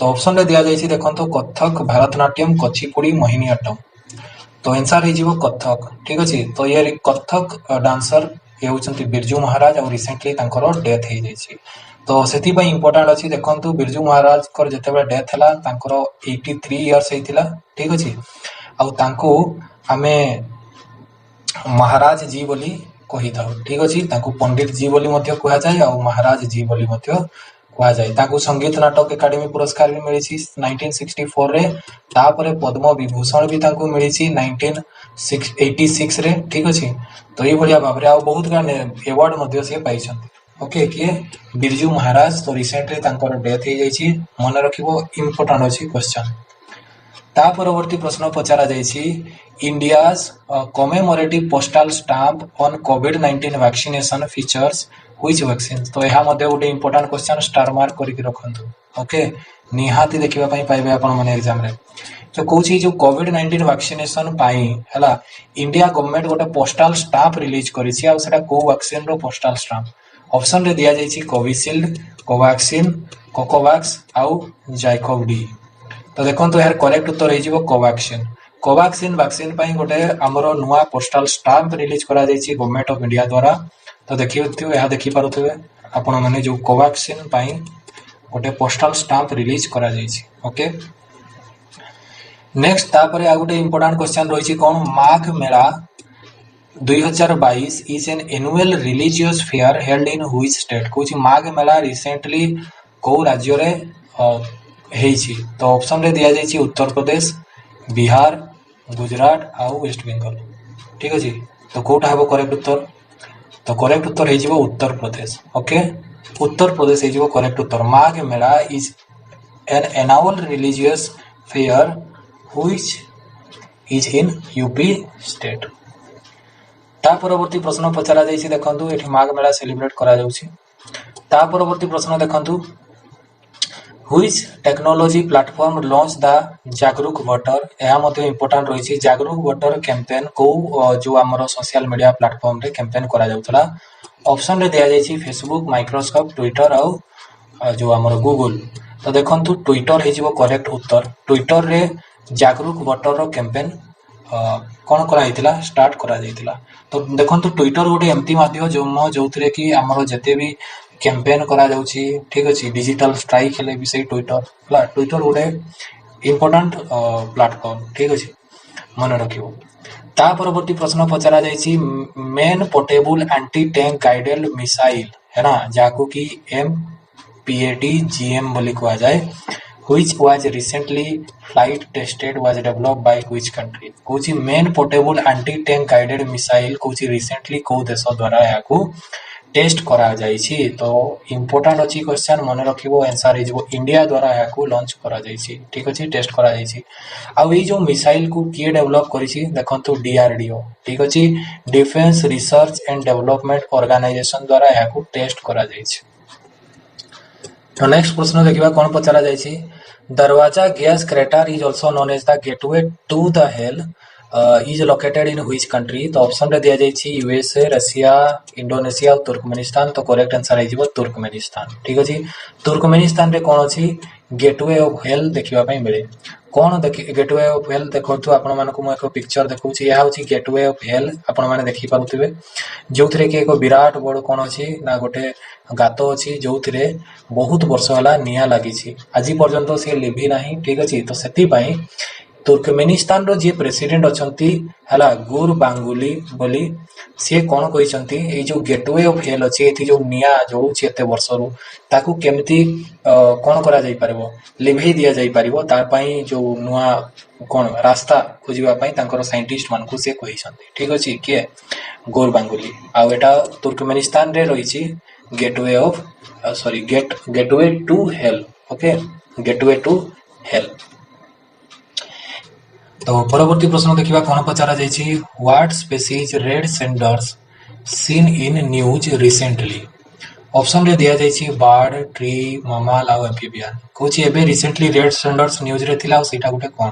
तो ऑप्शन रे दिया जाइछि देखंतु कथक भारतनाट्यम कुचिपुड़ी मोहिनीअट्टम तो आंसर हे जीवो कथक ठीक अछि तो ये कथक डांसर ये होचंती बिरजू महाराज और रिसेंटली तांकर डेथ हो जाइछि तो सेति पई इंपोर्टेंट अछि देखंतु बिरजू महाराज कर जतेबे डेथ हला तांकर 83 इयर्स हेतिला ठीक अछि आ तांको हमें महाराज जी बोली कही था ठीक अछि तांको पंडित जी बोली मध्य कहा जाय और महाराज जी बोली मध्य कहा जाय तांको संगीत नाटक एकेडमी पुरस्कार भी मिली 1964 रे तापरे पद्म विभूषण भी तांको मिली 1986 रे ठीक अछि तो ये बढ़िया भाबरे आ बहुत गाने अवार्ड मध्य से पाइछन ओके के बिरजू महाराज तो रिसेंटली तांकर डेथ हो जाइछि मन रखिबो इंपोर्टेंट अछि क्वेश्चन ता परवर्ती प्रश्न पचरा जाइछि India's commemorative postal stamp on कोविड-19 वैक्सीनेशन फीचर्स व्हिच वैक्सीन तो यहा मध्ये गोटे इंपोर्टेंट क्वेश्चन स्टार मार्क करके रखंतु ओके निहाती देखिबा पई पाइबे आपण माने एग्जाम रे तो कोची जो कोविड-19 वैक्सीनेशन पाई हला इंडिया गवर्नमेंट गोटे पोस्टल स्टाम्प रिलीज करिछि आ सेटा को वैक्सीन रो पोस्टल स्टाम्प ऑप्शन रे दिया जाइछि कोविशील्ड कोवैक्सीन कोकोवैक्स आउ जाइकोव डी तो देखंतु यार करेक्ट उत्तर हे जिवो कोवैक्सीन कोवैक्सीन वैक्सीन पई गोटे हमरो नुवा पोस्टल स्टाम्प रिलीज करा जाइछि गवर्नमेंट ऑफ इंडिया द्वारा तो देखियो यहा देखि पारुथबे आपण माने जो कोवैक्सीन पई गोटे पोस्टल स्टाम्प रिलीज करा जाइछि ओके नेक्स्ट तापरे आ गोटे इंपोर्टेंट क्वेश्चन रहिछि कोन Magh Mela 2022 is an annual religious fair held in which state Kochi Magh Mela recently को राज्य रे हेछि तो ऑप्शन रे दिया जाइछि उत्तर प्रदेश बिहार गुजरात आउ वेस्ट बंगाल ठीक अछि तो कोटा हबो करेक्ट उत्तर तो करेक्ट उत्तर हे जिवो उत्तर प्रदेश ओके उत्तर प्रदेश हे जिवो correct Uttar Magh Mela is an annual religious fair which is in UP state ता परवर्ती प्रश्न पचरा जाइछि देखंतु एठी माघ मेला सेलिब्रेट करा जाउछि ता परवर्ती प्रश्न देखंतु which technology platform launch the जागरूक वोटर एहा मध्ये इंपोर्टेंट रहिछि जागरूक वोटर कैंपेन को जो हमरो सोशल मीडिया प्लेटफॉर्म रे कैंपेन करा जाउतला ऑप्शन रे दिया जाइछि फेसबुक माइक्रोसॉफ्ट ट्विटर और जो हमरो गूगल तो देखंतु ट्विटर हे जिवो करेक्ट उत्तर ट्विटर रे जागरूक वोटर रो कैंपेन कौन करा हितिला स्टार्ट करा जाइतिला तो देखंतु ट्विटर गोटे एमती माध्यम जो थरे कि हमरो जते भी कैंपेन करा जाउछि ठीक अछि डिजिटल स्ट्राइक हेले भी सही ट्विटर गोटे इंपोर्टेंट प्लेटफॉर्म ठीक अछि मन रखिबो ता परवर्ती प्रश्न पचरा जाइछि man portable anti tank guided missile है ना जाको कि MPAD GM बोली कहा जाए which was recently flight tested was developed by which country Kochi main portable anti tank guided missile Kochi recently को देश द्वारा याकू टेस्ट करा जाइछि तो इंपोर्टेंट अछि क्वेश्चन मन रखिबो आंसर इज वो इंडिया द्वारा याकू लॉन्च करा जाइछि ठीक अछि टेस्ट करा जाइछि आ ई जो मिसाइल को किए डेवलप करिछि देखंतु DRDO ठीक अछि defence research and development organisation द्वारा याकू टेस्ट करा जाइछि तो नेक्स्ट प्रश्न देखिबा कोन पचरा जाइछि Darvaza gas crater is also known as the gateway to the hell is located in which country तो ऑप्शन रे दिया जाइछि यूएसए रशिया इंडोनेशिया और तुर्कमेनिस्तान तो करेक्ट आंसर आइ जिवो तुर्कमेनिस्तान ठीक अछि तुर्कमेनिस्तान रे कोन अछि गेटवे ऑफ हेल देखिबा पई मिले कोन देखि गेटवे ऑफ हेल देखंतु आपण मानको म एक पिक्चर देखौछि यहा होछि गेटवे ऑफ हेल आपण माने देखि पारुथिबे जोथरे के एक विराट बड़ कोन अछि ना गोटे गातो अछि जोथरे बहुत वर्ष होला निया लागि छी आजि पर्यंत से लिभि नाही ठीक अछि तो सेति पई तुर्कमेनिस्तान रो जे प्रेसिडेंट अछंती हला गुरबांगुली बोली से कोन कहिसंती ए जो गेटवे ऑफ हेल अछि एथि जो निया जो एते वर्षरू ताकू केमती कोन करा जाई परबो लिभेई दिया जाई परबो तार पई जो नुआ कोन रास्ता खोजिबा पई तांकर साइंटिस्ट मान को से कहिसंती ठीक अछि के गुरबांगुली आ एटा तुर्कमेनिस्तान रे रहिछि gateway of gateway to hell okay gateway to hell. तो परवर्ती प्रश्न देखिबा कोन पचारा जायछि what species red sanders seen in news recently option रे दिया जायछि बर्ड ट्री ममाल आ एम्फिबियन कोछि एबे रिसेंटली रेड सेंडर्स न्यूज रे थिला सेटा गुटे कोन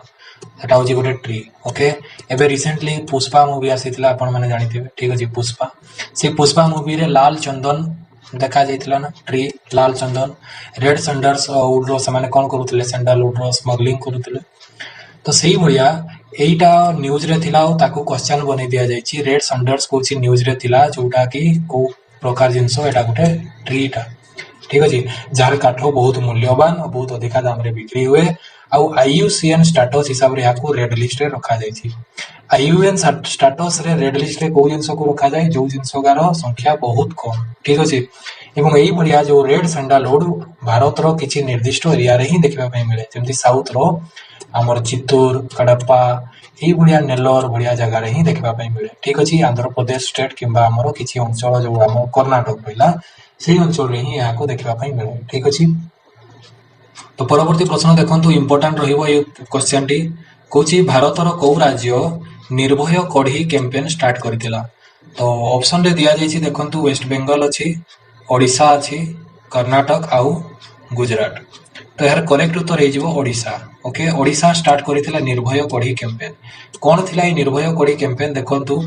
सेटा होछि गुटे ट्री ओके एबे रिसेंटली पुष्पा मूवी आसीथिला आपण माने जानिथिबे ठीक अछि पुष्पा से पुष्पा मूवी रे लाल चंदन देखा जाइथिला ना ट्री लाल चंदन रेड सेंडर्स उडरो से माने कोन करूथिले सैंडल उडरो स्मगलिंग करूथिले तो सही भलिया एटा न्यूज रे थिला ताकू क्वेश्चन बनै दिया जायछि रेड सैंडर्स कोछि न्यूज रे थिला जोटा कि को प्रकार जिंसो एटा गुटे ट्री टा ठीक अछि जार काठो बहुत मूल्यवान और बहुत अधिक दाम रे बिक्री हुए आ आईयूसीएन स्टेटस हिसाब रे याकू रेड लिस्ट रे रखा जायछि आईयूएन स्टेटस रे रेड लिस्ट रे को जिंसो को रखा जाय जो जिंसो गारो संख्या बहुत कम ठीक अछि एवं एही भलिया जो रेड सैंडलवुड भारत रो किछि निर्दिष्ट एरिया रे ही देखबा पय मिले जेमति साउथ रो आमर चित्तूर कडप्पा एही भलिया नेल्लोर भलिया जगह रे ही देखबा पय मिले ठीक अछि आंध्र प्रदेश स्टेट किंबा हमरो किछि अंचल जो हम कर्नाटक रहिला सेही अंचल रे ही याको देखबा पय मिले ठीक अछि। तो परवर्ती प्रश्न देखंतु इंपोर्टेंट रहिबो ए क्वेश्चन टी कोछि भारत रो को राज्य निर्भय कढ़ी कैंपेन स्टार्ट करथिला तो ऑप्शन रे दिया जायछि देखंतु वेस्ट बंगाल अछि ओडिशा अछि कर्नाटक आउ गुजरात तो यार करेक्ट उत्तर हो ओडिशा ओके ओडिशा स्टार्ट करथिला निर्भय कढ़ी कैंपेन कोन थिला ए निर्भय कढ़ी कैंपेन देखंतु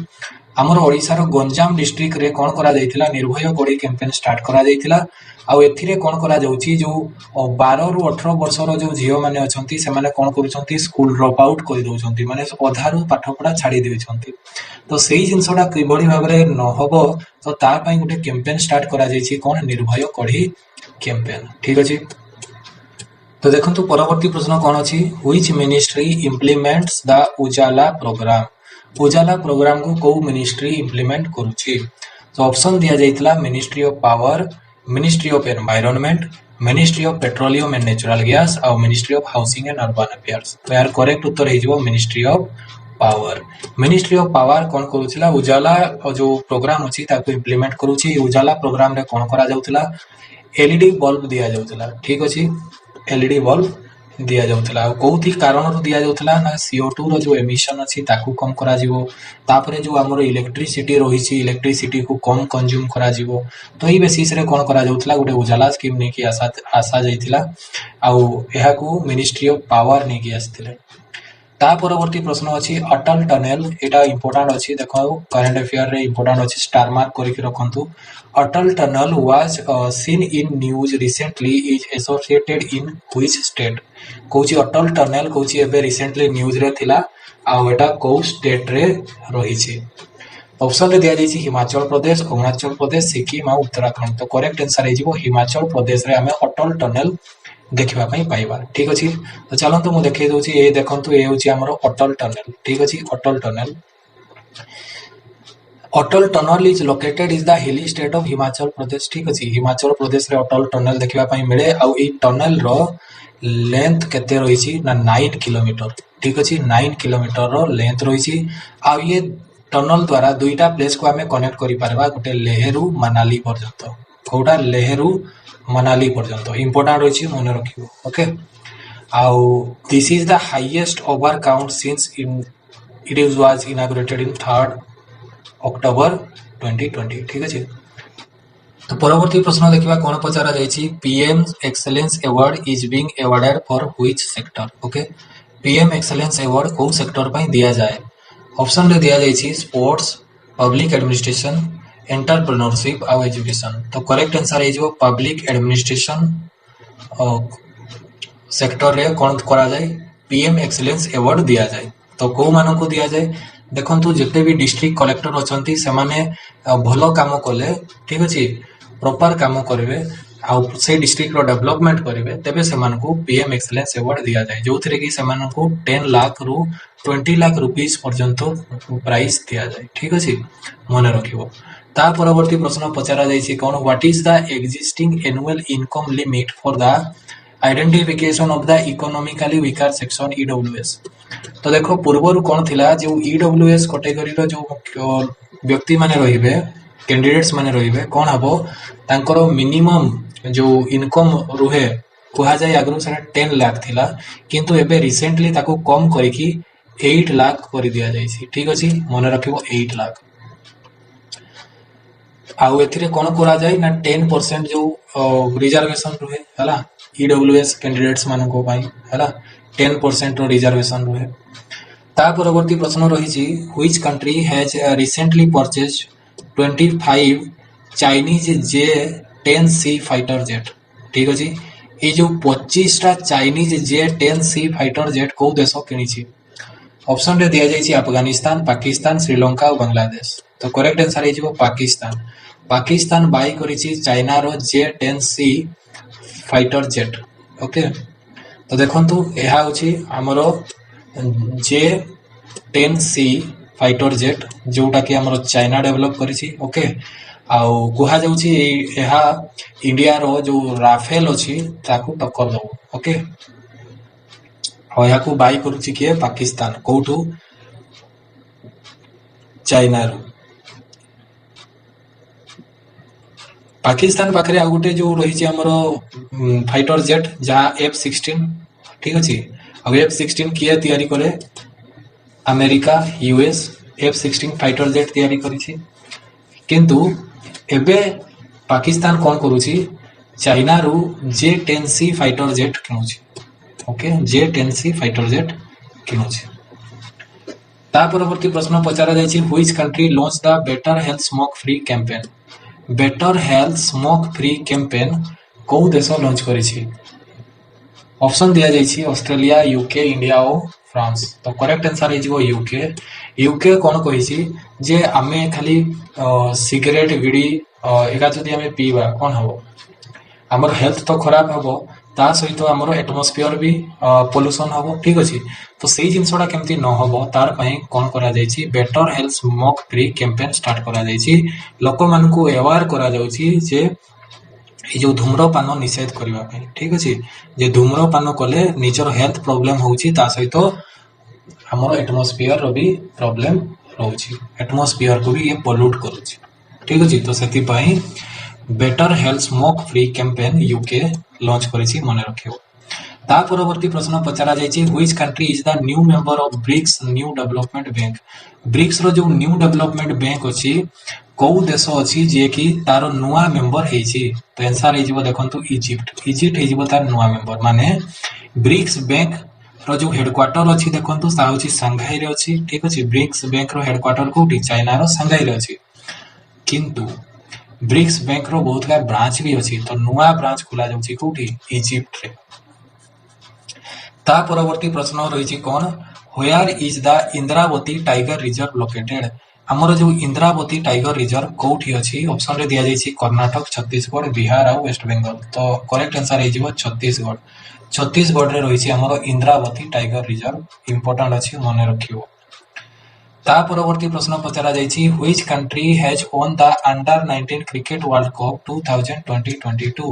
हमर ओडिशा रो गंजाम डिस्ट्रिक्ट रे कोन करा जायथिला निर्भय कढ़ी कैंपेन स्टार्ट करा जायथिला आ एथिरे कोन करा जाउची जो 12 रु 18 वर्ष रो जो झियो माने अछंती से माने कोन करूछंती स्कूल ड्रॉप आउट करि दउछंती माने अधारु पाठ पढा छाडी देउछंती तो सेही जिंसोडा किबडी भाबरे न होबो तो तार पई गुटे कैंपेन स्टार्ट करा जायछि कोन निर्भय कढ़ी कैंपेन ठीक अछि। तो देखंतु परवर्ती प्रश्न कोन अछि which ministry implements the Ujala programme को मिनिस्ट्री इंप्लीमेंट करूछि तो ऑप्शन दिया जायतिला ministry of power ministry of environment ministry of petroleum and natural gas और ministry of housing and urban affairs तो यार करेक्ट उत्तर हेजिवो मिनिस्ट्री ऑफ पावर कोन करूछिला उजाला जो प्रोग्राम अछि ताको इंप्लीमेंट करूछि उजाला प्रोग्राम रे कोन करा जाउतिला एलईडी बल्ब दिया जाउतिला ठीक अछि एलईडी बल्ब दिया जाउतिला कोथि कारण रो दिया जाउतिला ना CO2 रो जो एमिशन अछि ताकू कम करा जिवो तापरे जो हमर इलेक्ट्रिसिटी रहिछि इलेक्ट्रिसिटी को कम कंज्यूम करा जिवो तो ई बेसिस रे कोन करा जाउतिला गुटे उजाला स्कीम ने की आशा जाइतिला आ एहा को मिनिस्ट्री ऑफ पावर ने की आस्तिले ता परवर्ती प्रश्न अछि अटल टनल एटा इंपोर्टेंट अछि देखो करंट अफेयर रे इंपोर्टेंट अछि स्टार मार्क करि के रखंतु Atal tunnel was seen in news recently is associated in which state कोची अटल टनल कोची एबे रिसेंटली न्यूज रे थिला आ एटा को स्टेट रे रही छी ऑप्शन रे दिया जायछि हिमाचल प्रदेश अरुणाचल प्रदेश सिक्किम आ उत्तराखंड तो करेक्ट आंसर हेजिवो हिमाचल प्रदेश रे हमें अटल टनल देखिबा पई पाइबा ठीक अछि। तो चलंतु मु देखै दोछि ए देखंतु ए होछि हमरो अटल टनल ठीक अछि Atal tunnel is located is the hilly state of Himachal Pradesh ठीक अछि हिमाचल प्रदेश रे अटल टनल देखिबा पई मिले आ ए टनल रो लेंथ केते रही छी ना 9 किलोमीटर ठीक अछि 9 किलोमीटर रो लेंथ रही छी आ ये टनल द्वारा दुईटा प्लेस को हमें कनेक्ट करि परबा गुटे लेहेरु मनाली पर्यंत कोडा लेहेरु मनाली पर्यंत इंपोर्टेंट रही छी मन रखिबो ओके आउ this is the highest over count since it was inaugurated in 3rd October 2020 ठीक अछि। तो परवर्ती प्रश्न देखिबा कोन पचारा जायछि PM excellence award is being awarded for which sector okay PM excellence award को सेक्टर पई दिया जाय ऑप्शन रे दिया जायछि स्पोर्ट्स पब्लिक एडमिनिस्ट्रेशन एंटरप्रेन्योरशिप और एजुकेशन तो करेक्ट आंसर है जो पब्लिक एडमिनिस्ट्रेशन सेक्टर रे कोन करा जाय पीएम एक्सीलेंस अवार्ड दिया जाय तो को मानन को दिया जाय देखंतु जते भी डिस्ट्रिक्ट कलेक्टर अछंती से माने भलो काम कले ठीक अछि प्रॉपर काम करबे आउ से डिस्ट्रिक्ट रो डेवलपमेंट करेंगे तेबे से पीएम एक्सीलेंस अवार्ड दिया जाए जो थे कि से 10 लाख रु 20 लाख रुपीज पर्यंत प्राइज दिया जाए ठीक अच्छे मन रखिबो ता परवर्ती प्रश्न पचरा जाइछि कोन what is the existing annual income limit for the identification of the economically weaker section EWS तो देखो पूर्व कौन थिला जो ईडब्ल्यूएस कैटेगरी रो जो व्यक्ति माने रहिबे कैंडिडेट्स माने रहिबे कौन हबो तांकर मिनिमम जो इनकम रुहे कहा जाए आगु से 10 लाख थिला किंतु एबे रिसेंटली ताको कम करके 8 लाख कर दिया जाइछि ठीक अछि मन रखिबो 8 लाख आउ एथिरे कोन करा जाय ना 10% जो रिजर्वेशन रुहे हला ईडब्ल्यूएस कैंडिडेट्स मानको पई हला 10% रो रिजर्वेशन रुहे ता परवर्ती प्रश्न रही which country has recently purchased 25 Chinese J-10C fighter jet ठीक अछि ए जो 25 टा चाइनीज J-10C फाइटर जेट को देश किनी ऑप्शन रे दिया जाइछि अफगानिस्तान पाकिस्तान श्रीलंका और बांग्लादेश तो करेक्ट आंसर है पाकिस्तान पाकिस्तान बाय करिछि चाइना रो J-10C फाइटर जेट ओके तो देखंतु एहा होछि हमरो J-10C फाइटर जेट जोटा कि हमरो चाइना डेवलप करिछि ओके आउ कुहा जाउछि एहा इंडिया रो जो राफेल अछि ताकू टक्कर दो ओके और यहाँ को बाई करुछि किए पाकिस्तान कोठू चाइना रो पाकिस्तान पाखरे आ गुटे जो रही हमरो फाइटर जेट जहाँ F-16 ठीक अछि अब F-16 किए तैयारी करे America US F-16 fighter jet तैयारी करिछि किंतु एबे पाकिस्तान कौन करुछि चाइना रू J-10C फाइटर जेट किनुछि ओके J-10C फाइटर जेट किनुछि ता परवर्ती प्रश्न पचारा जाइछि which country launch the better health smoke free campaign better health smoke free campaign को देश लॉन्च करिछि ऑप्शन दिया जाइछि ऑस्ट्रेलिया यूके इंडिया और फ्रांस तो करेक्ट आंसर है यूके यूके कौन कहिछि जे आमे खाली सिगरेट बिड़ी एका जदि आमे पीबा कौन हबो हमर हेल्थ तो खराब हबो ता सहित हमर एटमॉस्फेयर भी पोल्यूशन हबो ठीक अछि तो सेही जिंसडा केमती न हबो तार पई कोन करा जाइछि better health smoke free campaign start करा जाइछि लोक मानकू अवेयर करा जाउछि जे ए जो धूम्रपान निषेध करबा पई ठीक अछि जे धूम्रपान कले निजर हेल्थ प्रॉब्लम होउछि ता सहित हमर एटमॉस्फेयर रो भी प्रॉब्लम रहउछि एटमॉस्फेयर को भी ये पोल्यूट करूछि ठीक अछि तो सेति पई better health smoke free campaign UK launch करिछि मने रखियो ता परवर्ती प्रश्न पचरा जाइछि which country is the new member of BRICS new development bank BRICS रो जो न्यू डेवलपमेंट बैंक अछि को देश अछि जे कि तारो नुआ मेंबर हेछि तो आंसर हेजिबो देखंतु इजिप्ट इजिप्ट हेजिबो तार नुआ मेंबर माने ब्रिक्स बैंक रो जो हेडक्वार्टर अछि देखंतु सा होछि संघाई रे अछि ठीक अछि ब्रिक्स बैंक रो हेडक्वार्टर कोठी चाइना रो संघाई रे अछि किंतु ब्रिक्स बैंक रो बहुत का ब्रांच भी अछि तो नुआ ब्रांच खुला जाउछि कोठी इजिप्ट रे ता परवर्ती प्रश्न रही कौन where is the Indravati tiger reserve located हमर जो इंद्रावती टाइगर रिजर्व कोठी अछि ऑप्शन रे दिया जाइछि कर्नाटक छत्तीसगढ़ बिहार और वेस्ट बंगाल तो करेक्ट आंसर हेजिबो छत्तीसगढ़ छत्तीसगढ़ रे रही हमर इंद्रावती टाइगर रिजर्व इंपोर्टेंट अछि मने रखियो ता परवर्ती प्रश्न पचरा जाइछि which country has won the under 19 cricket world cup 2022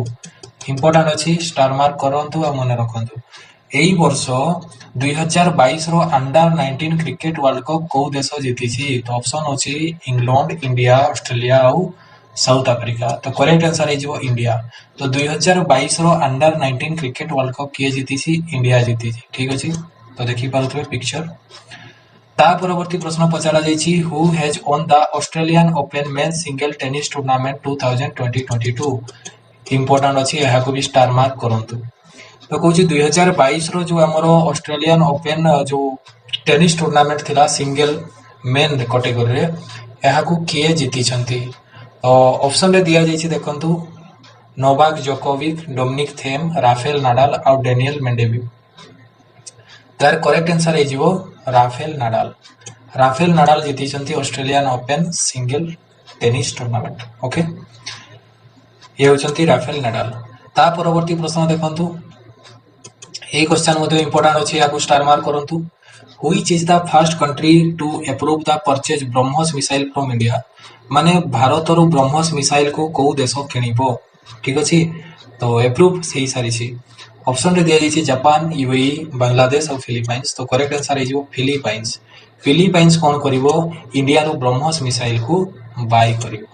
important अछि स्टार मार्क करंतु आ मने रखंतु एई वर्ष 2022 रो अंडर 19 क्रिकेट वर्ल्ड कप को देश जीतिछि तो ऑप्शन अछि इंग्लैंड इंडिया ऑस्ट्रेलिया और साउथ अफ्रीका तो करेक्ट आंसर है जो इंडिया तो 2022 रो अंडर 19 क्रिकेट वर्ल्ड कप किए जीतिछि इंडिया जीतिछि ठीक अछि तो देखि पारुथबे पिक्चर ता परवर्ती प्रश्न पचरा जाइछि who has won the Australian open men's single tennis tournament 2022 important अछि एहा को भी स्टार मार्क करंतु तो कहूँ 2022 रो जो हमरो ऑस्ट्रेलियन ओपन जो टेनिस टूर्नामेंट थिला सिंगल मेन कैटेगरी रे एहा को किए जीति छंती तो ऑप्शन रे दिया जाइछि देखंतु Novak Djokovic Dominic Thiem Rafael Nadal और डेनियल मेंडेविव तार करेक्ट आंसर है जीवो राफेल नाडाल जीति छंती Australian open single tennis tournament okay ये होचंती राफेल नाडाल। ता परवर्ती प्रश्न देखंतु, ये क्वेश्चन मध्ये इंपोर्टेंट अछि, याकू स्टार मार्क करंतु। Which is the first country to approve the purchase BrahMos missile from India. माने भारत रो ब्रह्मोस मिसाइल को को देश किनिबो, ठीक अछि। तो अप्रूव सही सारी छी। ऑप्शन रे दिया जाइछि जापान, यूएई, बांग्लादेश और फिलीपाइंस। तो करेक्ट आंसर है जो फिलीपाइंस। फिलीपाइंस कौन करिवो, इंडिया रो ब्रह्मोस मिसाइल को बाय करिवो।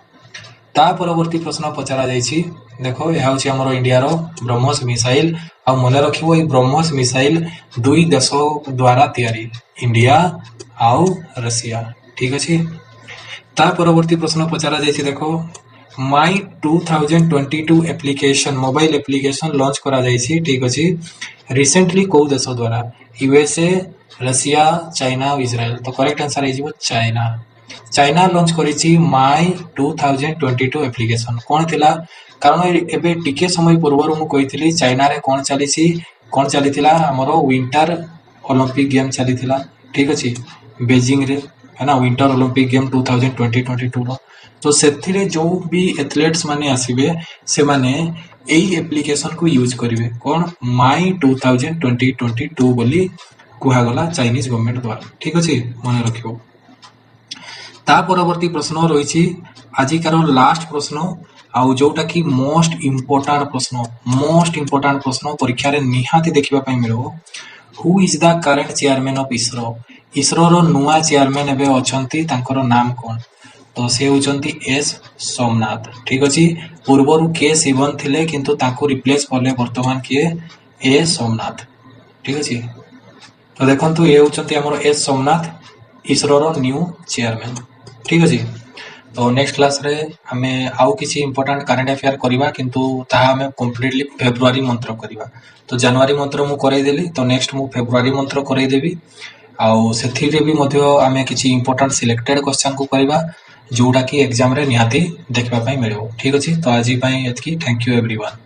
ता परवर्ती प्रश्न पचरा जाइछि, देखो यह होछि हमरो इंडिया रो ब्रह्मोस मिसाइल। आ मने रखिबो ए ब्रह्मोस मिसाइल दुई देश द्वारा तैयारी, इंडिया आउ रशिया, ठीक अछि। ता परवर्ती प्रश्न पचरा जाइछि, देखो माई 2022 एप्लिकेशन मोबाइल एप्लिकेशन लॉन्च करा जाइछि, ठीक अछि। रिसेंटली को देश द्वारा, यूएसए, रशिया, चाइना, इजराइल। तो करेक्ट आंसर है जो चाइना। चाइना लॉन्च करिछि माई 2022 एप्लिकेशन। कोन थिला, कारण एबे टिके समय पूर्व मु कहिथिली चाइना रे कोन चलीथिला हमरो विंटर ओलंपिक गेम चलीथिला, ठीक अछि, बेजिंग रे, है ना, विंटर ओलंपिक गेम 2022 रो। तो सेथिरे जो भी एथलेट्स माने आसीबे से माने एई एप्लिकेशन को यूज करिवे, कोन माई 2022 बोली कुहा गला चाइनीज गवर्नमेंट द्वारा, ठीक अछि, मने रखियो। ता परवर्ती प्रश्न रहिछि आजिकार लास्ट प्रश्न, आउ जोटा कि मोस्ट इंपोर्टेंट प्रश्न परीक्षा रे निहाती देखिबा पई मिलबो। Who is the current chairman of ISRO. ISRO रो नुआ चेयरमैन एबे अछंती, तांकर नाम कोन। तो से होचंती एस सोमनाथ, ठीक अछि। पूर्वरु के शिवन थिले किंतु तांको रिप्लेस करले वर्तमान किए ए सोमनाथ, ठीक अछि। तो देखंतु ये होचंती हमर एस सोमनाथ, इसरो रो न्यू चेयरमैन, ठीक अछि। तो नेक्स्ट क्लास रे हमें आउ किसी इंपोर्टेंट करंट अफेयर करिबा, किंतु ताहा हमें कंप्लीटली फेब्रुआरी मंत्र करिबा। तो जनवरी मंत्र मु करई देली, तो नेक्स्ट मु फेब्रुआरी मंत्र करई देबी। आउ सेथिरे भी मध्य हमें किसी इंपोर्टेंट सिलेक्टेड क्वेश्चन को करिबा, जोटा कि एग्जाम रे निहाती देखबा पई मिलिबो, ठीक अछि। तो आज पई एतकी, थैंक यू एवरीवन।